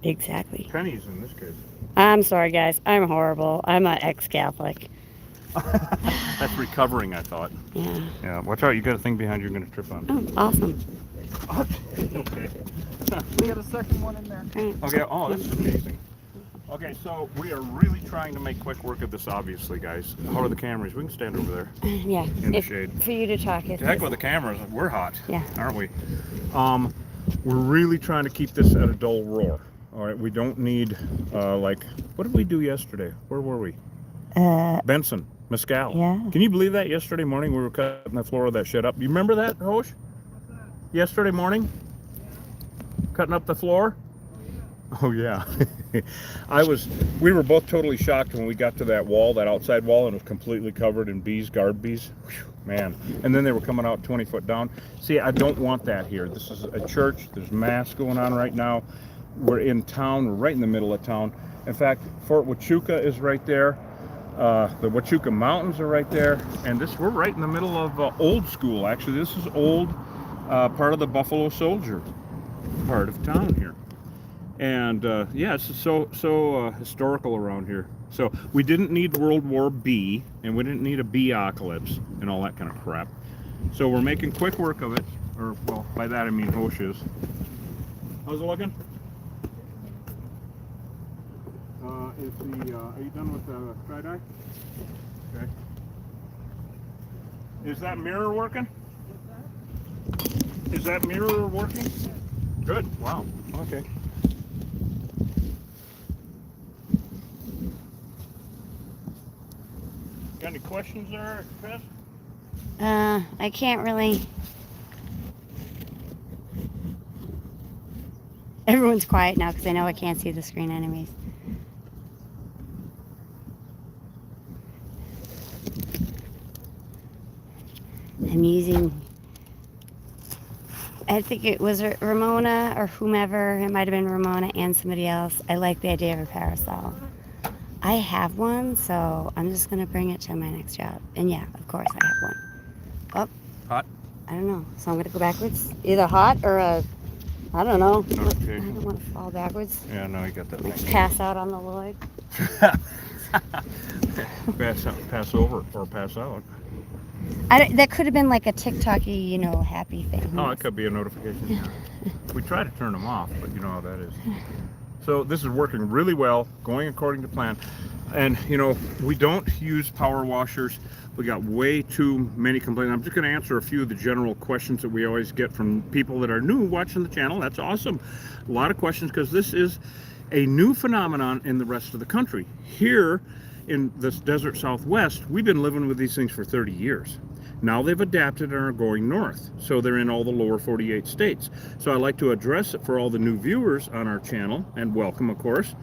Speaker 2: Exactly.
Speaker 1: Pennies in this case.
Speaker 2: I'm sorry, guys. I'm horrible. I'm an ex-Catholic.
Speaker 1: That's recovering, I thought.
Speaker 2: Yeah.
Speaker 1: Yeah, watch out. You got a thing behind you you're going to trip on.
Speaker 2: Oh, awesome.
Speaker 1: Okay.
Speaker 5: We got a second one in there.
Speaker 2: Right.
Speaker 1: Okay, oh, this is amazing. Okay, so we are really trying to make quick work of this, obviously, guys. How are the cameras? We can stand over there.
Speaker 2: Yeah.
Speaker 1: In the
Speaker 2: If-
Speaker 1: shade.
Speaker 2: For you to talk.
Speaker 1: To heck with the cameras. We're hot,
Speaker 2: Yeah.
Speaker 1: aren't we? We're really trying to keep this at a dull roar. All right, we don't need, like, what did we do yesterday? Where were we? Benson, Mescal.
Speaker 2: Yeah.
Speaker 1: Can you believe that? Yesterday morning we were cutting the floor of that shit up. You remember that, Hosh? Yesterday morning? Cutting up the floor? Oh yeah. We were both totally shocked when we got to that wall, that outside wall, and it was completely covered in bees, guard bees. Whew, man. And then they were coming out 20 foot down. See, I don't want that here. This is a church. There's mass going on right now. We're in town. We're right in the middle of town. In fact, Fort Huachuca is right there. The Huachuca Mountains are right there. And we're right in the middle of old school. Actually, this is old, part of the Buffalo Soldier part of town here. And yeah, it's so historical around here. So we didn't need World War B, and we didn't need a bee-apocalypse and all that kind of crap. So we're making quick work of it. Or, well, by that I mean Hosh is. How's it looking? Are you done with the tie-dye? Okay. Is that mirror working? Is that mirror working? Good. Wow. Okay. Got any questions there, Chris?
Speaker 2: I can't really. Everyone's quiet now because I know I can't see the screen anyways. I'm using, I think it was Ramona or whomever, it might have been Ramona and somebody else. I like the idea of a parasol. I have one, so I'm just going to bring it to my next job. And yeah, of course I have one. Oh,
Speaker 1: Hot?
Speaker 2: I don't know. So I'm going to go backwards. Either hot or I don't know. I
Speaker 1: Notification.
Speaker 2: don't want to fall backwards.
Speaker 1: Yeah, no, you got that
Speaker 2: Like
Speaker 1: thing.
Speaker 2: pass out on the Lloyd.
Speaker 1: Pass over or pass out.
Speaker 2: That could have been like a TikTok-y, happy thing.
Speaker 1: Oh, it could be a notification. Yeah. We try to turn them off, but you know how that is. So this is working really well, going according to plan. And we don't use power washers. We got way too many complaints. I'm just going to answer a few of the general questions that we always get from people that are new watching the channel. That's awesome. A lot of questions because this is a new phenomenon in the rest of the country. Here in this desert Southwest, we've been living with these things for 30 years. Now they've adapted and are going north. So they're in all the lower 48 states. So I'd like to address it for all the new viewers on our channel, and welcome, of course,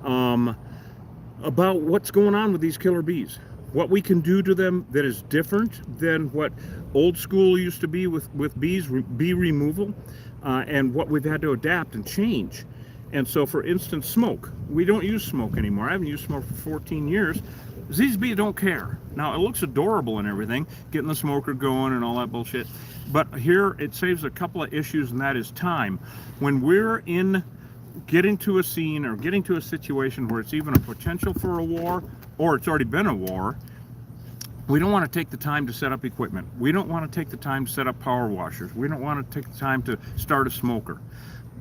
Speaker 1: about what's going on with these killer bees. What we can do to them that is different than what old school used to be with bees, bee removal, and what we've had to adapt and change. And so, for instance, smoke. We don't use smoke anymore. I haven't used smoke for 14 years. These bees don't care. Now, it looks adorable and everything, getting the smoker going and all that bullshit. But here, it saves a couple of issues, and that is time. When we're getting to a scene or getting to a situation where it's even a potential for a war, or it's already been a war, we don't want to take the time to set up equipment. We don't want to take the time to set up power washers. We don't want to take the time to start a smoker.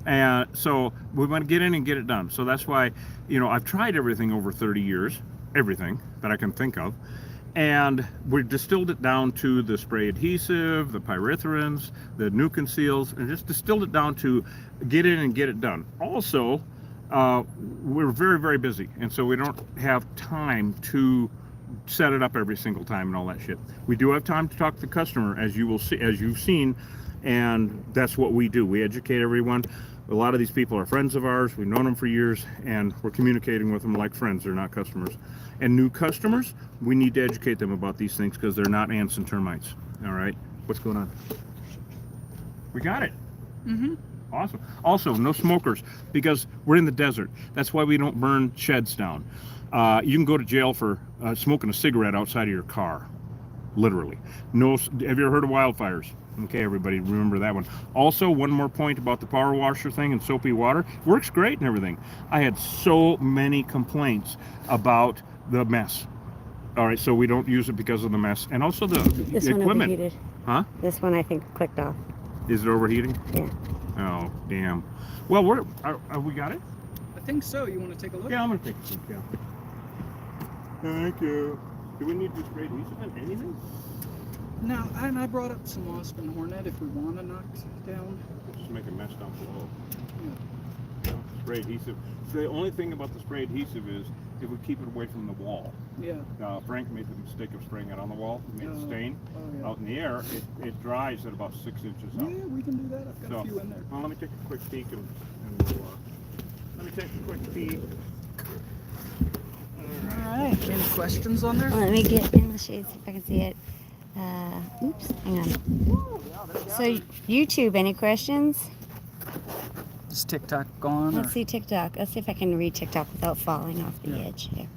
Speaker 1: And so we want to get in and get it done. So that's why, I've tried everything over 30 years, everything that I can think of. And we distilled it down to the spray adhesive, the pyrethrins, the nuke seals, and just distilled it down to get in and get it done. Also, we're very, very busy. And so we don't have time to set it up every single time and all that shit. We do have time to talk to the customer, as you will see, as you've seen, and that's what we do. We educate everyone. A lot of these people are friends of ours. We've known them for years, and we're communicating with them like friends. They're not customers. And new customers, we need to educate them about these things because they're not ants and termites. All right? What's going on? We got it.
Speaker 5: Mm-hmm.
Speaker 1: Awesome. Also, no smokers because we're in the desert. That's why we don't burn sheds down. You can go to jail for smoking a cigarette outside of your car. Literally. No. Have you ever heard of wildfires? Okay, everybody, remember that one. Also, one more point about the power washer thing and soapy water. Works great and everything. I had so many complaints about the mess. All right, so we don't use it because of the mess. And also the
Speaker 2: This one
Speaker 1: equipment.
Speaker 2: overheated.
Speaker 1: Huh?
Speaker 2: This one I think clicked off.
Speaker 1: Is it overheating?
Speaker 2: Yeah.
Speaker 1: Oh, damn. Well, we got it?
Speaker 5: I think so. You want to take a look?
Speaker 1: Yeah, I'm going to take a look, yeah. Thank you. Do we need to spray adhesive on anything?
Speaker 5: No, and I brought up some wasp and hornet if we want to knock down.
Speaker 1: Just make a mess down below.
Speaker 5: Yeah.
Speaker 1: Spray adhesive. So the only thing about the spray adhesive is it would keep it away from the wall.
Speaker 5: Yeah.
Speaker 1: Frank made the mistake of spraying it on the wall. It made a stain.
Speaker 5: Oh, yeah.
Speaker 1: Out in the air, it dries at about 6 inches
Speaker 5: Yeah,
Speaker 1: out.
Speaker 5: we can do that. I've got a few in there.
Speaker 1: Well, let me take a quick peek and we'll, let me take a quick peek.
Speaker 5: All right. Any questions on there?
Speaker 2: Let me get in the shade, see if I can see it. Oops, hang on. So, YouTube, any questions?
Speaker 5: Is TikTok gone?
Speaker 2: Let's
Speaker 5: Or?
Speaker 2: see TikTok. Let's see if I can read TikTok without falling off the
Speaker 5: Yeah.
Speaker 2: edge here.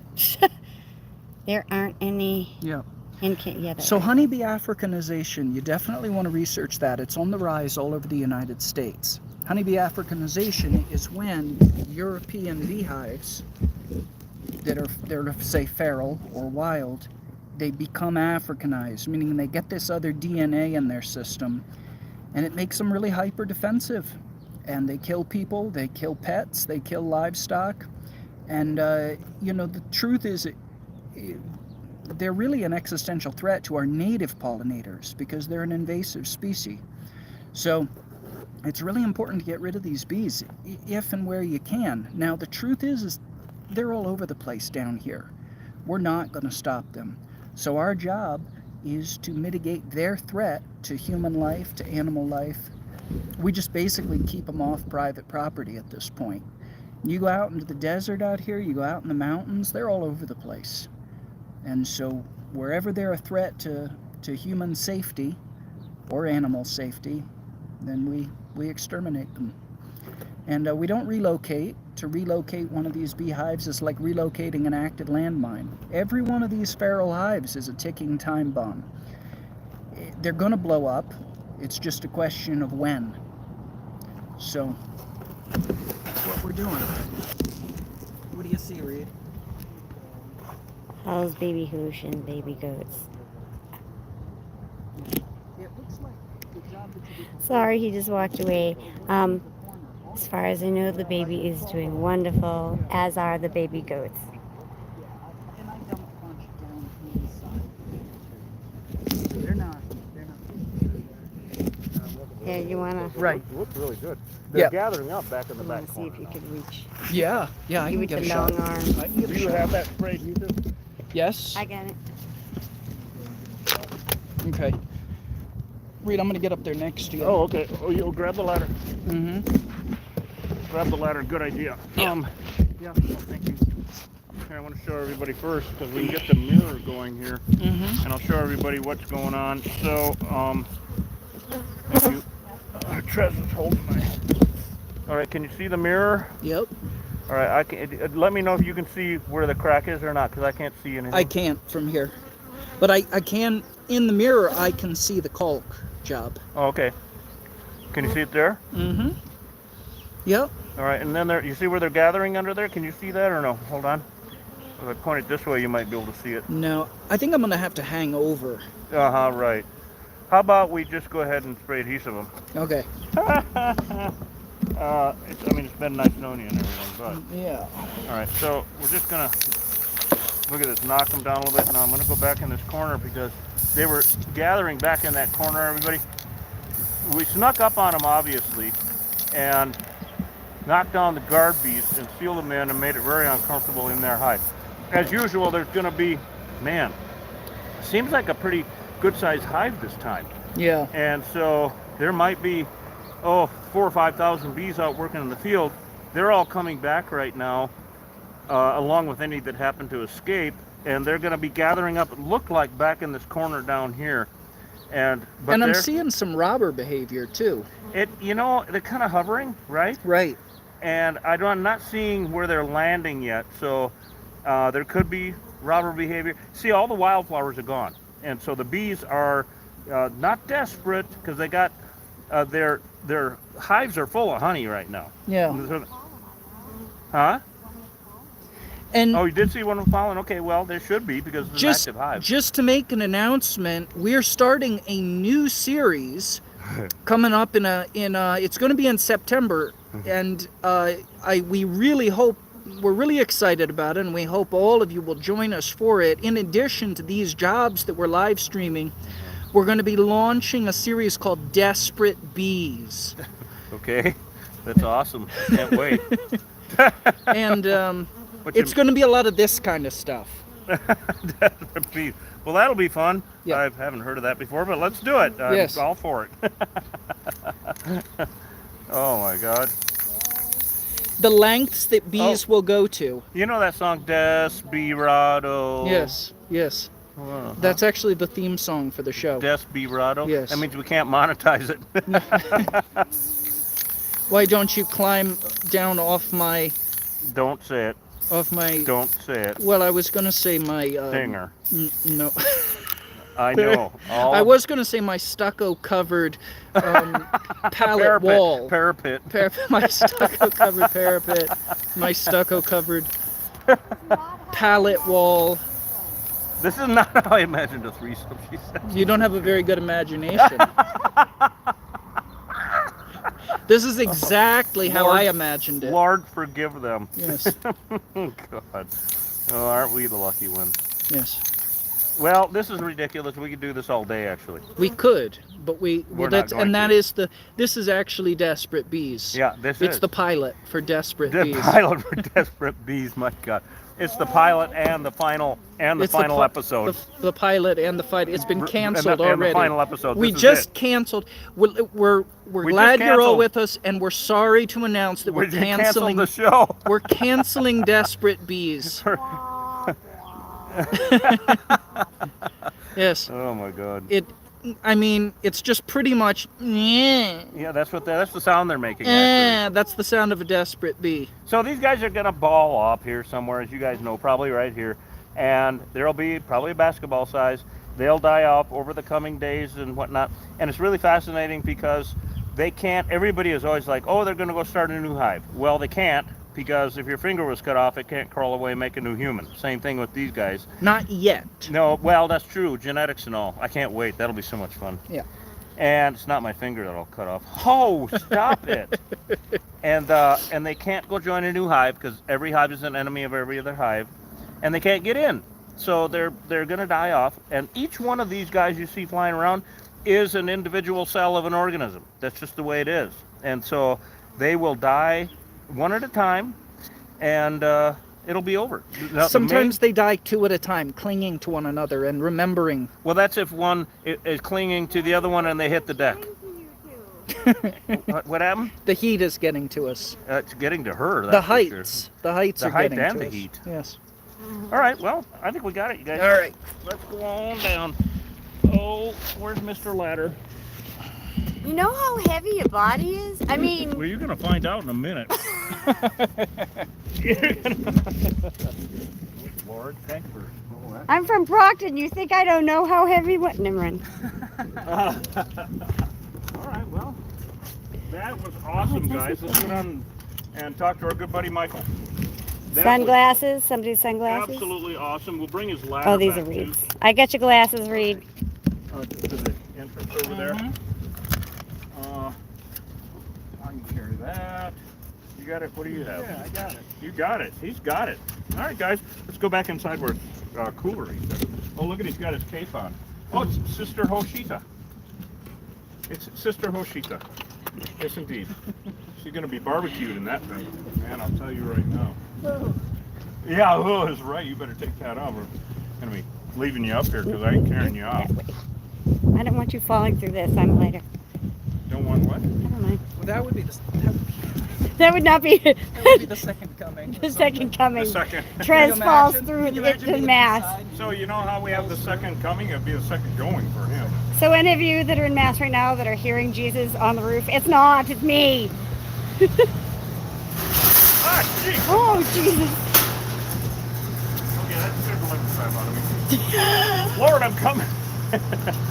Speaker 2: There aren't any.
Speaker 5: Yeah.
Speaker 2: Yeah,
Speaker 5: So honeybee Africanization, you definitely want to research that. It's on the rise all over the United States. Honeybee Africanization is when European beehives that are, they're say feral or wild, they become Africanized, meaning they get this other DNA in their system, and it makes them really hyper defensive. And they kill people, they kill pets, they kill livestock. And, you know, the truth is they're really an existential threat to our native pollinators because they're an invasive species. So it's really important to get rid of these bees if and where you can. Now, the truth is they're all over the place down here. We're not going to stop them. So our job is to mitigate their threat to human life, to animal life. We just basically keep them off private property at this point. You go out into the desert out here, you go out in the mountains, they're all over the place. And so wherever they're a threat to human safety or animal safety, then we exterminate them. And we don't relocate. To relocate one of these beehives is like relocating an active landmine. Every one of these feral hives is a ticking time bomb. They're going to blow up. It's just a question of when. So, that's what we're doing. What do you see, Reed?
Speaker 2: How's baby hoosh and baby goats?
Speaker 5: It looks like the job that you did.
Speaker 2: Sorry, he just walked away. As far as I know, the baby is doing wonderful, as are the baby goats.
Speaker 5: And I dumped a bunch down inside. They're not.
Speaker 2: Here, you wanna?
Speaker 5: Right.
Speaker 1: It looks really good. They're
Speaker 5: Yeah.
Speaker 1: gathering up back in the
Speaker 2: I
Speaker 1: back
Speaker 2: wanna see
Speaker 1: corner.
Speaker 2: if you could reach.
Speaker 5: Yeah, I
Speaker 2: You
Speaker 5: can
Speaker 2: with
Speaker 5: get
Speaker 2: the
Speaker 5: a shot.
Speaker 2: long arm.
Speaker 5: I can get
Speaker 1: Do
Speaker 5: a
Speaker 1: you
Speaker 5: shot.
Speaker 1: have that spray adhesive?
Speaker 5: Yes.
Speaker 2: I got it.
Speaker 5: Okay. Reed, I'm gonna get up there next to you.
Speaker 1: Oh, okay. Oh, you'll grab the ladder.
Speaker 5: Mm-hmm.
Speaker 1: Grab the ladder. Good idea.
Speaker 5: Yeah.
Speaker 1: Yeah. Thank you. Okay, I want to show everybody first because we can get the mirror going here,
Speaker 5: Mm-hmm.
Speaker 1: and I'll show everybody what's going on. So, thank you. Trez is holding my. All right. Can you see the mirror?
Speaker 5: Yep.
Speaker 1: All right. I can. Let me know if you can see where the crack is or not, because I can't see anything.
Speaker 5: I can't from here. But I can, in the mirror, I can see the caulk job.
Speaker 1: Oh, okay. Can you see it there?
Speaker 5: Mm-hmm. Yep.
Speaker 1: All right, and then there, you see where they're gathering under there? Can you see that or no? Hold on. If I point it this way, you might be able to see it.
Speaker 5: No, I think I'm gonna have to hang over.
Speaker 1: Uh-huh, right. How about we just go ahead and spray adhesive them?
Speaker 5: Okay.
Speaker 1: It's been nice knowing you and everything, but...
Speaker 5: Yeah.
Speaker 1: All right, so we're just gonna, look at this, knock them down a little bit. Now I'm gonna go back in this corner because they were gathering back in that corner, everybody. We snuck up on them, obviously, and knocked down the guard bees and sealed them in and made it very uncomfortable in their hive. As usual, there's gonna be, man, seems like a pretty good sized hive this time.
Speaker 5: Yeah.
Speaker 1: And so there might be 4,000 or 5,000 bees out working in the field. They're all coming back right now, along with any that happen to escape, and they're going to be gathering up. It looked like back in this corner down here, but
Speaker 5: I'm seeing some robber behavior too.
Speaker 1: they're kind of hovering, right?
Speaker 5: Right.
Speaker 1: And I'm not seeing where they're landing yet, so there could be robber behavior. See, all the wildflowers are gone, and so the bees are not desperate because they got their hives are full of honey right now.
Speaker 5: Yeah.
Speaker 1: Huh?
Speaker 5: And
Speaker 1: Oh, you did see one of them falling? Okay, well, there should be because it's an active hive.
Speaker 5: just to make an announcement, we're starting a new series coming up it's going to be in September, and we really hope, we're really excited about it, and we hope all of you will join us for it. In addition to these jobs that we're live streaming, we're going to be launching a series called Desperate Bees.
Speaker 1: Okay, that's awesome. Can't wait.
Speaker 5: And it's going to be a lot of this kind of stuff.
Speaker 1: Desperate bees. Well, that'll be fun.
Speaker 5: Yeah.
Speaker 1: I haven't heard of that before, but let's do it. I'm
Speaker 5: Yes.
Speaker 1: all for it. Oh my God.
Speaker 5: The lengths that bees will go to.
Speaker 1: You know that song, Desperado?
Speaker 5: Yes, yes.
Speaker 1: Uh-huh.
Speaker 5: That's actually the theme song for the show.
Speaker 1: Desperado?
Speaker 5: Yes.
Speaker 1: That means we can't monetize it.
Speaker 5: Why don't you climb down off my...
Speaker 1: Don't say it. Don't say it.
Speaker 5: Well, I was going to say my...
Speaker 1: Stinger.
Speaker 5: No.
Speaker 1: I know.
Speaker 5: I was going to say my stucco-covered pallet
Speaker 1: Parapet.
Speaker 5: wall.
Speaker 1: Parapet.
Speaker 5: My stucco-covered parapet. My stucco-covered pallet wall.
Speaker 1: This is not how I imagined a threesome, she said.
Speaker 5: You don't have a very good imagination. This is exactly how I imagined it.
Speaker 1: Lord, forgive them.
Speaker 5: Yes,
Speaker 1: God. Oh, aren't we the lucky ones?
Speaker 5: yes.
Speaker 1: Well, this is ridiculous. We could do this all day, actually.
Speaker 5: We could, but
Speaker 1: We're not going to.
Speaker 5: This is actually Desperate Bees.
Speaker 1: Yeah,
Speaker 5: It's the pilot for Desperate
Speaker 1: the
Speaker 5: Bees.
Speaker 1: pilot for Desperate Bees. My God, it's the pilot and the final
Speaker 5: It's
Speaker 1: episode.
Speaker 5: The pilot and the fight. It's been canceled
Speaker 1: and
Speaker 5: already.
Speaker 1: the final episode.
Speaker 5: We
Speaker 1: This is
Speaker 5: just
Speaker 1: it.
Speaker 5: canceled. We're
Speaker 1: We
Speaker 5: glad
Speaker 1: just
Speaker 5: you're all
Speaker 1: canceled.
Speaker 5: with us, and we're sorry to announce that
Speaker 1: We
Speaker 5: we're
Speaker 1: just canceled
Speaker 5: canceling.
Speaker 1: the show.
Speaker 5: We're canceling Desperate Bees. Yes.
Speaker 1: Oh my God.
Speaker 5: It's just pretty much.
Speaker 1: Yeah, that's the sound they're making. Actually.
Speaker 5: That's the sound of a desperate bee.
Speaker 1: So these guys are gonna ball up here somewhere, as you guys know, probably right here, and there'll be probably a basketball size. They'll die off over the coming days and whatnot, and it's really fascinating because they can't. Everybody is always like, oh, they're gonna go start a new hive. Well, they can't, because if your finger was cut off, it can't crawl away and make a new human. Same thing with these guys.
Speaker 5: Not yet.
Speaker 1: No, well, that's true. Genetics and all. I can't wait. That'll be so much fun.
Speaker 5: Yeah.
Speaker 1: And it's not my finger that'll cut off. Oh, stop it. And they can't go join a new hive because every hive is an enemy of every other hive. And they can't get in. So they're going to die off. And each one of these guys you see flying around is an individual cell of an organism. That's just the way it is. And so they will die one at a time, and it'll be over. Now,
Speaker 5: Sometimes they die two at a time, clinging to one another and remembering.
Speaker 1: Well, that's if one is clinging to the other one and they hit the deck. What happened?
Speaker 5: The heat is getting to us.
Speaker 1: It's getting to her.
Speaker 5: The
Speaker 1: that's for
Speaker 5: heights.
Speaker 1: sure.
Speaker 5: The heights
Speaker 1: The
Speaker 5: are
Speaker 1: height
Speaker 5: getting
Speaker 1: and
Speaker 5: to
Speaker 1: the
Speaker 5: us.
Speaker 1: heat.
Speaker 5: Yes.
Speaker 1: All right, well, I think we got it, you guys.
Speaker 5: All right.
Speaker 1: Let's go on down. Oh, where's Mr. Ladder?
Speaker 2: You know how heavy your body is? I mean,
Speaker 1: Well, you're going to find out in a minute. Lord, thanks for all that.
Speaker 2: I'm from Brockton. You think I don't know how heavy what? Never mind.
Speaker 1: All right, well, that was awesome, guys. Let's go down and talk to our good buddy Michael. That was
Speaker 2: Sunglasses? Somebody's sunglasses?
Speaker 1: absolutely awesome. We'll bring his ladder
Speaker 2: Oh, these
Speaker 1: back
Speaker 2: are
Speaker 1: too.
Speaker 2: Reed's. I got your glasses, Reed.
Speaker 1: To the entrance over there. I can carry that. You got it? What do you have?
Speaker 3: Yeah, I got it.
Speaker 1: You got it. He's got it. All right, guys. Let's go back inside where it's cooler. He said. Oh, look at he's got his cape on. Oh, it's Sister Hoshita. It's Sister Hoshita. Yes, indeed. She's going to be barbecued in that thing. Man, I'll tell you right now. Yeah, oh, that's right. You better take that off. We're going to be leaving you up here because I ain't carrying you off.
Speaker 2: I don't want you falling through this. I'm lighter.
Speaker 1: Don't want what?
Speaker 2: I don't mind.
Speaker 5: That would be
Speaker 2: That would not be
Speaker 5: that would be the second coming.
Speaker 2: the second coming.
Speaker 1: The second.
Speaker 2: Trez falls
Speaker 5: imagine?
Speaker 2: through
Speaker 5: Can you
Speaker 2: the
Speaker 5: imagine being
Speaker 2: mass.
Speaker 5: inside?
Speaker 1: So you know how we have the second coming? It'd be the second going for him.
Speaker 2: So any of you that are in mass right now that are hearing Jesus on the roof, it's not, it's me.
Speaker 1: Ah, jeez.
Speaker 2: Oh, Jesus.
Speaker 1: Okay, that's good to let the time out of me. Lord, I'm coming.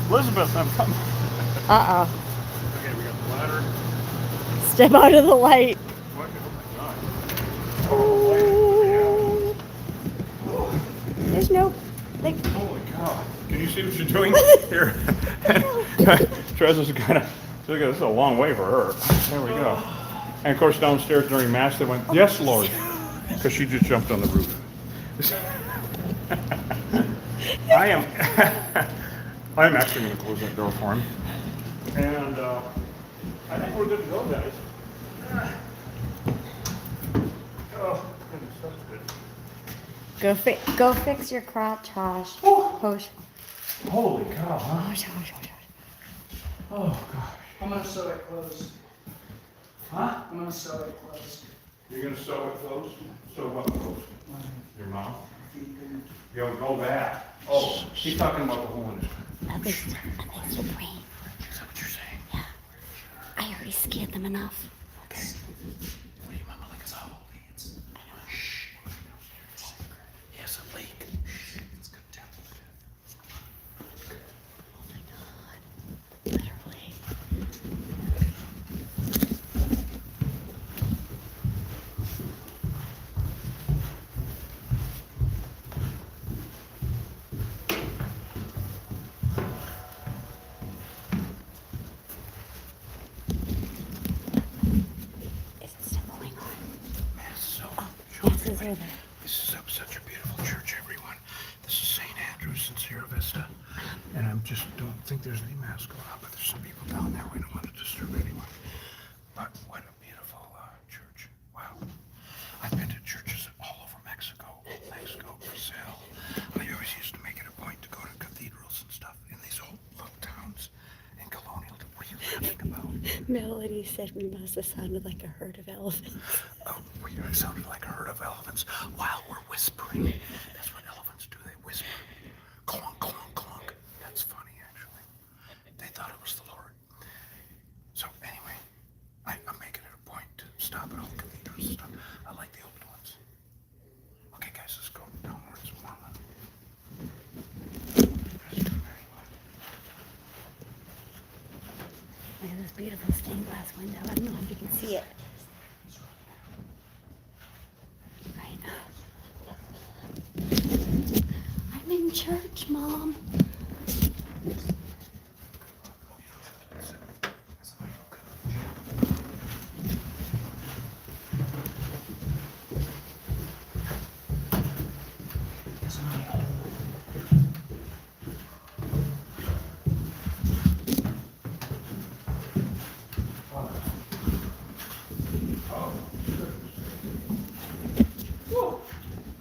Speaker 1: Elizabeth, I'm coming.
Speaker 2: Uh-oh.
Speaker 1: Okay, we got the ladder.
Speaker 2: Step out of the light.
Speaker 1: What? Oh my God.
Speaker 2: There's no, like,
Speaker 1: Holy cow. Can you see what you're doing here? Trez is kind of, this is a long way for her. There we go. And of course, downstairs during Mass, they went, yes, Lord, because she just jumped on the roof. I'm actually going to close that door for him. And I think we're good to go, guys. Oh, goodness, that's good.
Speaker 2: go fix your crotch, Hosh. Hosh.
Speaker 1: Holy cow, huh?
Speaker 2: Hosh, Hosh, Hosh, Hosh.
Speaker 1: Oh, gosh.
Speaker 5: I'm gonna sew it closed.
Speaker 1: Huh?
Speaker 5: I'm gonna sew it closed.
Speaker 1: You're going to sew it closed? Sew what closed? Your mouth? Yo, go back. Oh, he's talking about the hole in his.
Speaker 2: Others will brain.
Speaker 1: Is that what you're saying?
Speaker 2: Yeah. I already scared them enough.
Speaker 1: Okay. What do you mama like us all? Shh. He has a leak. It's good to
Speaker 2: Oh my God. Literally. Is it still going on?
Speaker 1: Man, so
Speaker 2: Masses are there.
Speaker 1: This is such a beautiful church, everyone. This is St. Andrew's in Sierra Vista. And I just don't think there's any mass going on, but there's some people down there. We don't want to disturb anyone. But what a beautiful church. Wow. I've been to churches all over Mexico, Brazil. I always used to make it a point to go to cathedrals and stuff in these old little towns in colonial. What are you laughing about?
Speaker 2: Melody said we must have sounded like a herd of elephants.
Speaker 1: Oh, we sounded like a herd of elephants while we're whispering. That's what elephants do. They whisper. Clonk, clonk, clonk. That's funny, actually. They thought it was the Lord. So anyway, I'm making it a point to stop at all cathedrals and stuff. I like the open ones. Okay, guys, let's go downwards more.
Speaker 2: Look at this beautiful stained glass window. I don't know if you can see it. Right. I'm in church, Mom.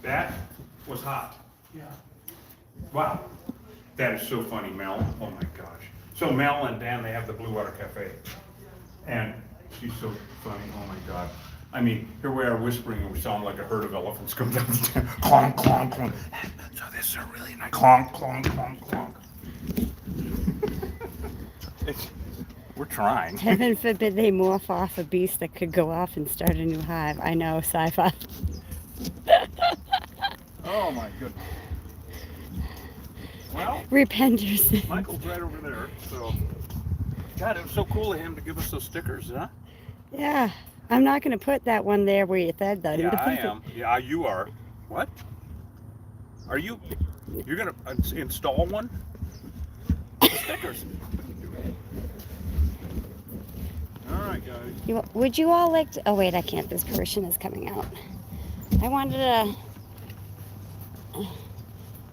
Speaker 1: That was hot.
Speaker 5: Yeah.
Speaker 1: Wow. That is so funny, Mel. Oh my gosh. So Mel and Dan, they have the Blue Water Cafe. And she's so funny. Oh my God. I mean, here we are whispering and we sound like a herd of elephants come down the stairs. Clonk, clonk, clonk. So this is a really nice clonk, clonk, clonk, clonk. We're trying.
Speaker 2: Heaven forbid they morph off a beast that could go off and start a new hive. I know, sci-fi.
Speaker 1: Oh my goodness. Well,
Speaker 2: Repent your sin.
Speaker 1: Michael's right over there, so. God, it was so cool of him to give us those stickers, huh?
Speaker 2: Yeah. I'm not going to put that one there where you said that.
Speaker 1: Yeah, I am. Yeah, you are. What? Are you? You're gonna install one? Stickers. All right, guys.
Speaker 2: Would you all like to... Oh, wait, I can't. This Persian is coming out. I wanted to...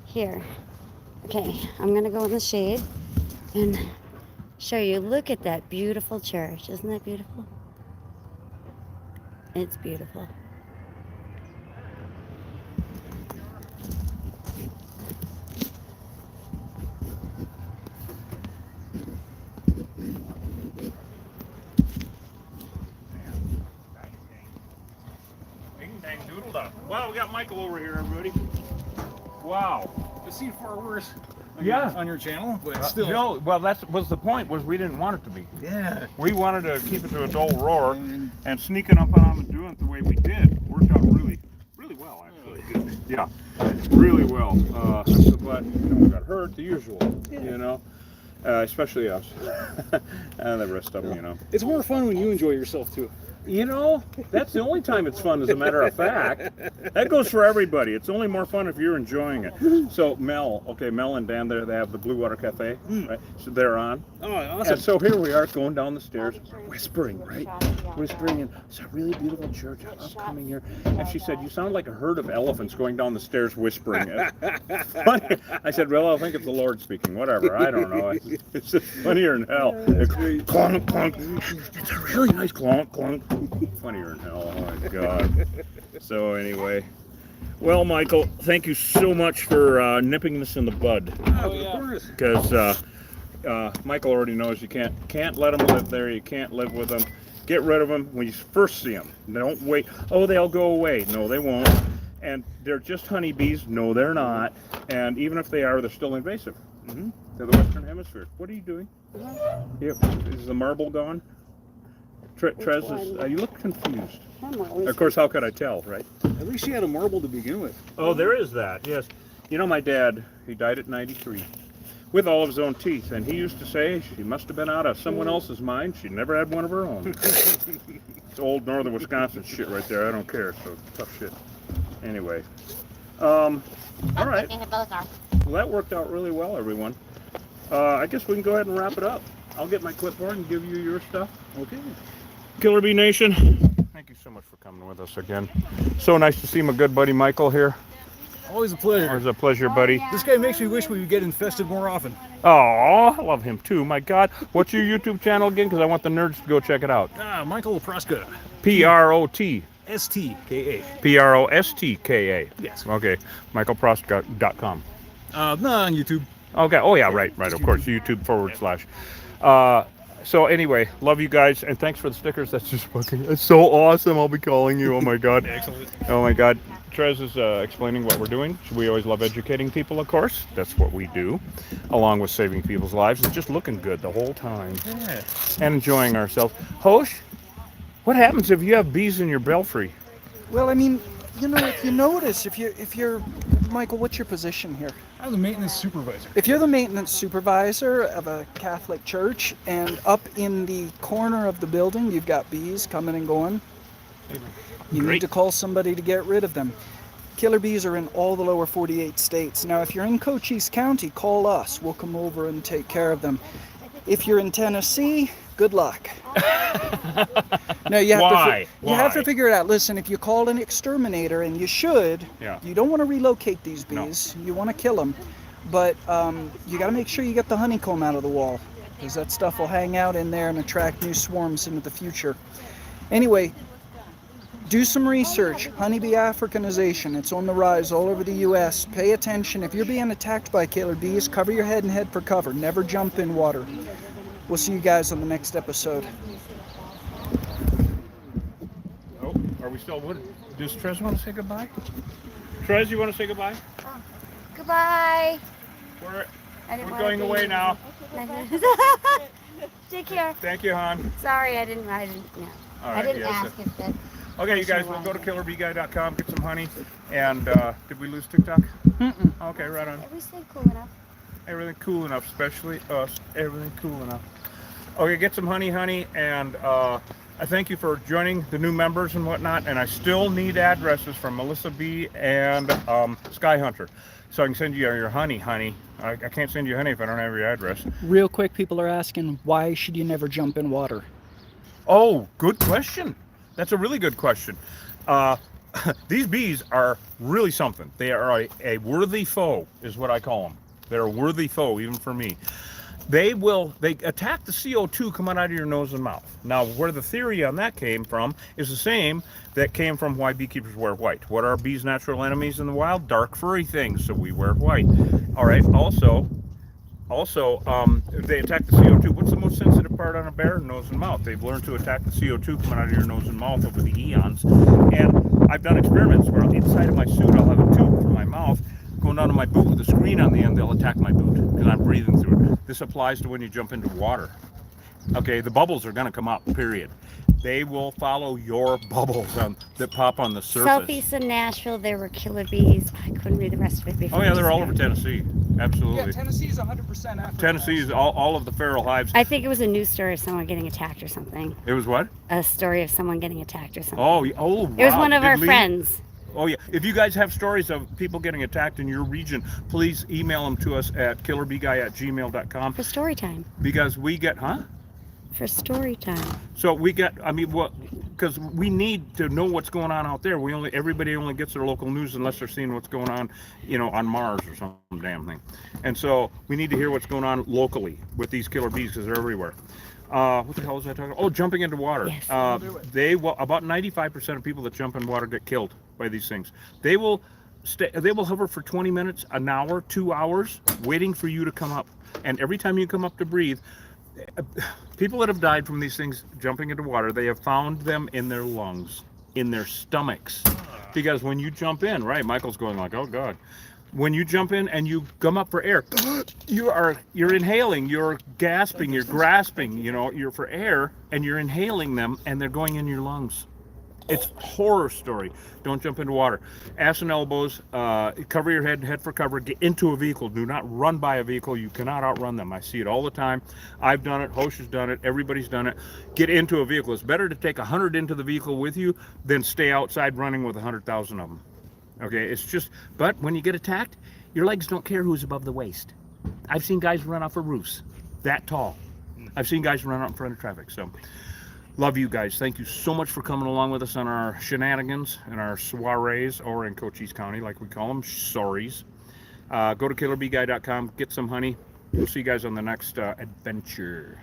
Speaker 2: Here. Okay, I'm going to go in the shade and show you. Look at that beautiful church. Isn't that beautiful? It's beautiful.
Speaker 1: Wow, we got Michael over here, everybody. Wow.
Speaker 6: I've seen far worse.
Speaker 1: Yeah.
Speaker 6: On your channel, but still.
Speaker 1: No, well, that was the point. Was we didn't want it to be.
Speaker 6: Yeah.
Speaker 1: We wanted to keep it to a dull roar, and sneaking up on them and doing it the way we did worked out really well, actually. Yeah, really well. I'm so glad no one got hurt. The usual, you know. Especially us, and the rest of them, you know.
Speaker 6: It's more fun when you enjoy yourself too.
Speaker 1: You know, that's the only time it's fun, as a matter of fact. That goes for everybody. It's only more fun if you're enjoying it. So Mel and Dan there, they have the Blue Water Cafe, right? So they're on.
Speaker 6: Oh, awesome.
Speaker 1: And so here we are going down the stairs, whispering, right? Whispering, and it's a really beautiful church. I love coming here. And she said, you sound like a herd of elephants going down the stairs whispering. Funny. I said, well, I think it's the Lord speaking. Whatever. I don't know. It's just funnier than hell. It's clunk, clunk. It's a really nice clunk, clunk. Funnier than hell. Oh my God. So anyway. Well, Michael, thank you so much for nipping this in the bud.
Speaker 6: Oh, yeah. Of course.
Speaker 1: Because Michael already knows you can't let them live there. You can't live with them. Get rid of them when you first see them. Don't wait. Oh, they'll go away. No, they won't. And they're just honeybees. No, they're not. And even if they are, they're still invasive. To the Western Hemisphere. What are you doing? Yep. Is the marble gone? Trez, you look confused. Of course, how could I tell, right?
Speaker 6: At least she had a marble to begin with.
Speaker 1: Oh, there is that, yes. You know, my dad, he died at 93 with all of his own teeth, and he used to say she must have been out of someone else's mind. She never had one of her own. It's old northern Wisconsin shit right there. I don't care, so tough shit. Anyway. All right. Well, that worked out really well, everyone. I guess we can go ahead and wrap it up. I'll get my clipboard and give you your stuff.
Speaker 6: Okay.
Speaker 1: Killer Bee Nation, thank you so much for coming with us again. So nice to see my good buddy Michael here.
Speaker 6: Always a pleasure.
Speaker 1: Always a pleasure, buddy.
Speaker 6: This guy makes me wish we would get infested more often.
Speaker 1: Oh, I love him too. My God, what's your YouTube channel again? Because I want the nerds to go check it out.
Speaker 6: Michael Proska.
Speaker 1: P-R-O-T.
Speaker 6: S-T-K-A.
Speaker 1: P-R-O-S-T-K-A.
Speaker 6: Yes.
Speaker 1: Okay, michaelproska.com.
Speaker 6: No, on YouTube.
Speaker 1: Okay, oh yeah, right, of course, YouTube /. So anyway, love you guys, and thanks for the stickers. That's just fucking, it's so awesome. I'll be calling you. Oh my God.
Speaker 6: Excellent.
Speaker 1: Oh my God. Trez is explaining what we're doing. We always love educating people, of course. That's what we do, along with saving people's lives and just looking good the whole time.
Speaker 6: Yeah.
Speaker 1: And enjoying ourselves. Hosh, what happens if you have bees in your belfry?
Speaker 5: Well, I mean, you know, if you notice, if you're, Michael, what's your position here?
Speaker 6: I'm the maintenance supervisor.
Speaker 5: If you're the maintenance supervisor of a Catholic church and up in the corner of the building you've got bees coming and going, you need to call somebody to get rid of them. Killer bees are in all the lower 48 states. Now, if you're in Cochise County, call us. We'll come over and take care of them. If you're in Tennessee, good luck. No, you have to figure it out. Listen, if you call an exterminator, and you should, you don't want to relocate these bees. No. You want to kill them. But you got to make sure you get the honeycomb out of the wall, because that stuff will hang out in there and attract new swarms into the future. Anyway, do some research. Honeybee Africanization. It's on the rise all over the U.S. Pay attention. If you're being attacked by killer bees, cover your head and head for cover. Never jump in water. We'll see you guys on the next episode.
Speaker 1: Oh, are we still? Does Trez want to say goodbye? Trez, you want to say goodbye?
Speaker 2: Goodbye.
Speaker 1: We're going away now.
Speaker 2: Take care.
Speaker 1: Thank you, hon.
Speaker 2: Sorry, I didn't no.
Speaker 1: All right,
Speaker 2: I didn't
Speaker 1: yes,
Speaker 2: ask if that.
Speaker 1: Okay, you guys, we'll go to killerbeeguy.com, get some honey, and did we lose TikTok?
Speaker 5: Mm-mm.
Speaker 1: Okay, right on.
Speaker 2: We stayed cool enough.
Speaker 1: Everything cool enough, especially us. Everything cool enough. Okay, get some honey, and I thank you for joining the new members and whatnot, and I still need addresses from Melissa B. and Sky Hunter, so I can send you your honey. I can't send you honey if I don't have your address.
Speaker 5: Real quick, people are asking, why should you never jump in water?
Speaker 1: Oh, good question. That's a really good question. These bees are really something. They are a worthy foe, is what I call them. They're a worthy foe, even for me. They attack the CO2 coming out of your nose and mouth. Now, where the theory on that came from is the same that came from why beekeepers wear white. What are bees' natural enemies in the wild? Dark, furry things, so we wear white. All right, also, Also, they attack the CO2. What's the most sensitive part on a bear? Nose and mouth. They've learned to attack the CO2 coming out of your nose and mouth over the eons. And I've done experiments where inside of my suit I'll have a tube from my mouth going down to my boot with a screen on the end. They'll attack my boot because I'm breathing through it. This applies to when you jump into water. Okay, the bubbles are going to come up, period. They will follow your bubbles that pop on the surface.
Speaker 2: Southeast of Nashville, there were killer bees. I couldn't read the rest of it before.
Speaker 1: Oh yeah,
Speaker 2: I
Speaker 1: they're all
Speaker 2: just
Speaker 1: over Tennessee. Absolutely.
Speaker 3: Yeah, Tennessee's 100% African.
Speaker 1: Tennessee is all of the feral hives.
Speaker 2: I think it was a news story of someone getting attacked or something.
Speaker 1: It was what?
Speaker 2: A story of someone getting attacked or something.
Speaker 1: Oh, wow.
Speaker 2: It was one of
Speaker 1: Did
Speaker 2: our
Speaker 1: Lee-
Speaker 2: friends.
Speaker 1: Oh yeah. If you guys have stories of people getting attacked in your region, please email them to us at killerbeeguy@gmail.com
Speaker 2: For story time.
Speaker 1: because we get,
Speaker 2: For story time.
Speaker 1: So we get, because we need to know what's going on out there. Everybody only gets their local news unless they're seeing what's going on, on Mars or some damn thing. And so we need to hear what's going on locally with these killer bees because they're everywhere. What the hell was I talking about? Oh, jumping into water.
Speaker 2: Yes.
Speaker 1: About 95% of people that jump in water get killed by these things. They will hover for 20 minutes, an hour, 2 hours, waiting for you to come up. And every time you come up to breathe, people that have died from these things jumping into water, they have found them in their lungs, in their stomachs. Because when you jump in, right, Michael's going like, oh God. When you jump in and you come up for air, you're inhaling, you're gasping, you're grasping, you're for air, and you're inhaling them, and they're going in your lungs. It's a horror story. Don't jump into water. Ass and elbows, cover your head for cover, get into a vehicle. Do not run by a vehicle. You cannot outrun them. I see it all the time. I've done it. Hosh has done it. Everybody's done it. Get into a vehicle. It's better to take 100 into the vehicle with you than stay outside running with 100,000 of them. Okay, but when you get attacked, your legs don't care who's above the waist. I've seen guys run off of roofs that tall. I've seen guys run out in front of traffic. So, love you guys. Thank you so much for coming along with us on our shenanigans and our soirees, or in Cochise County, like we call them, sorries. Go to killerbeeguy.com, get some honey. We'll see you guys on the next adventure.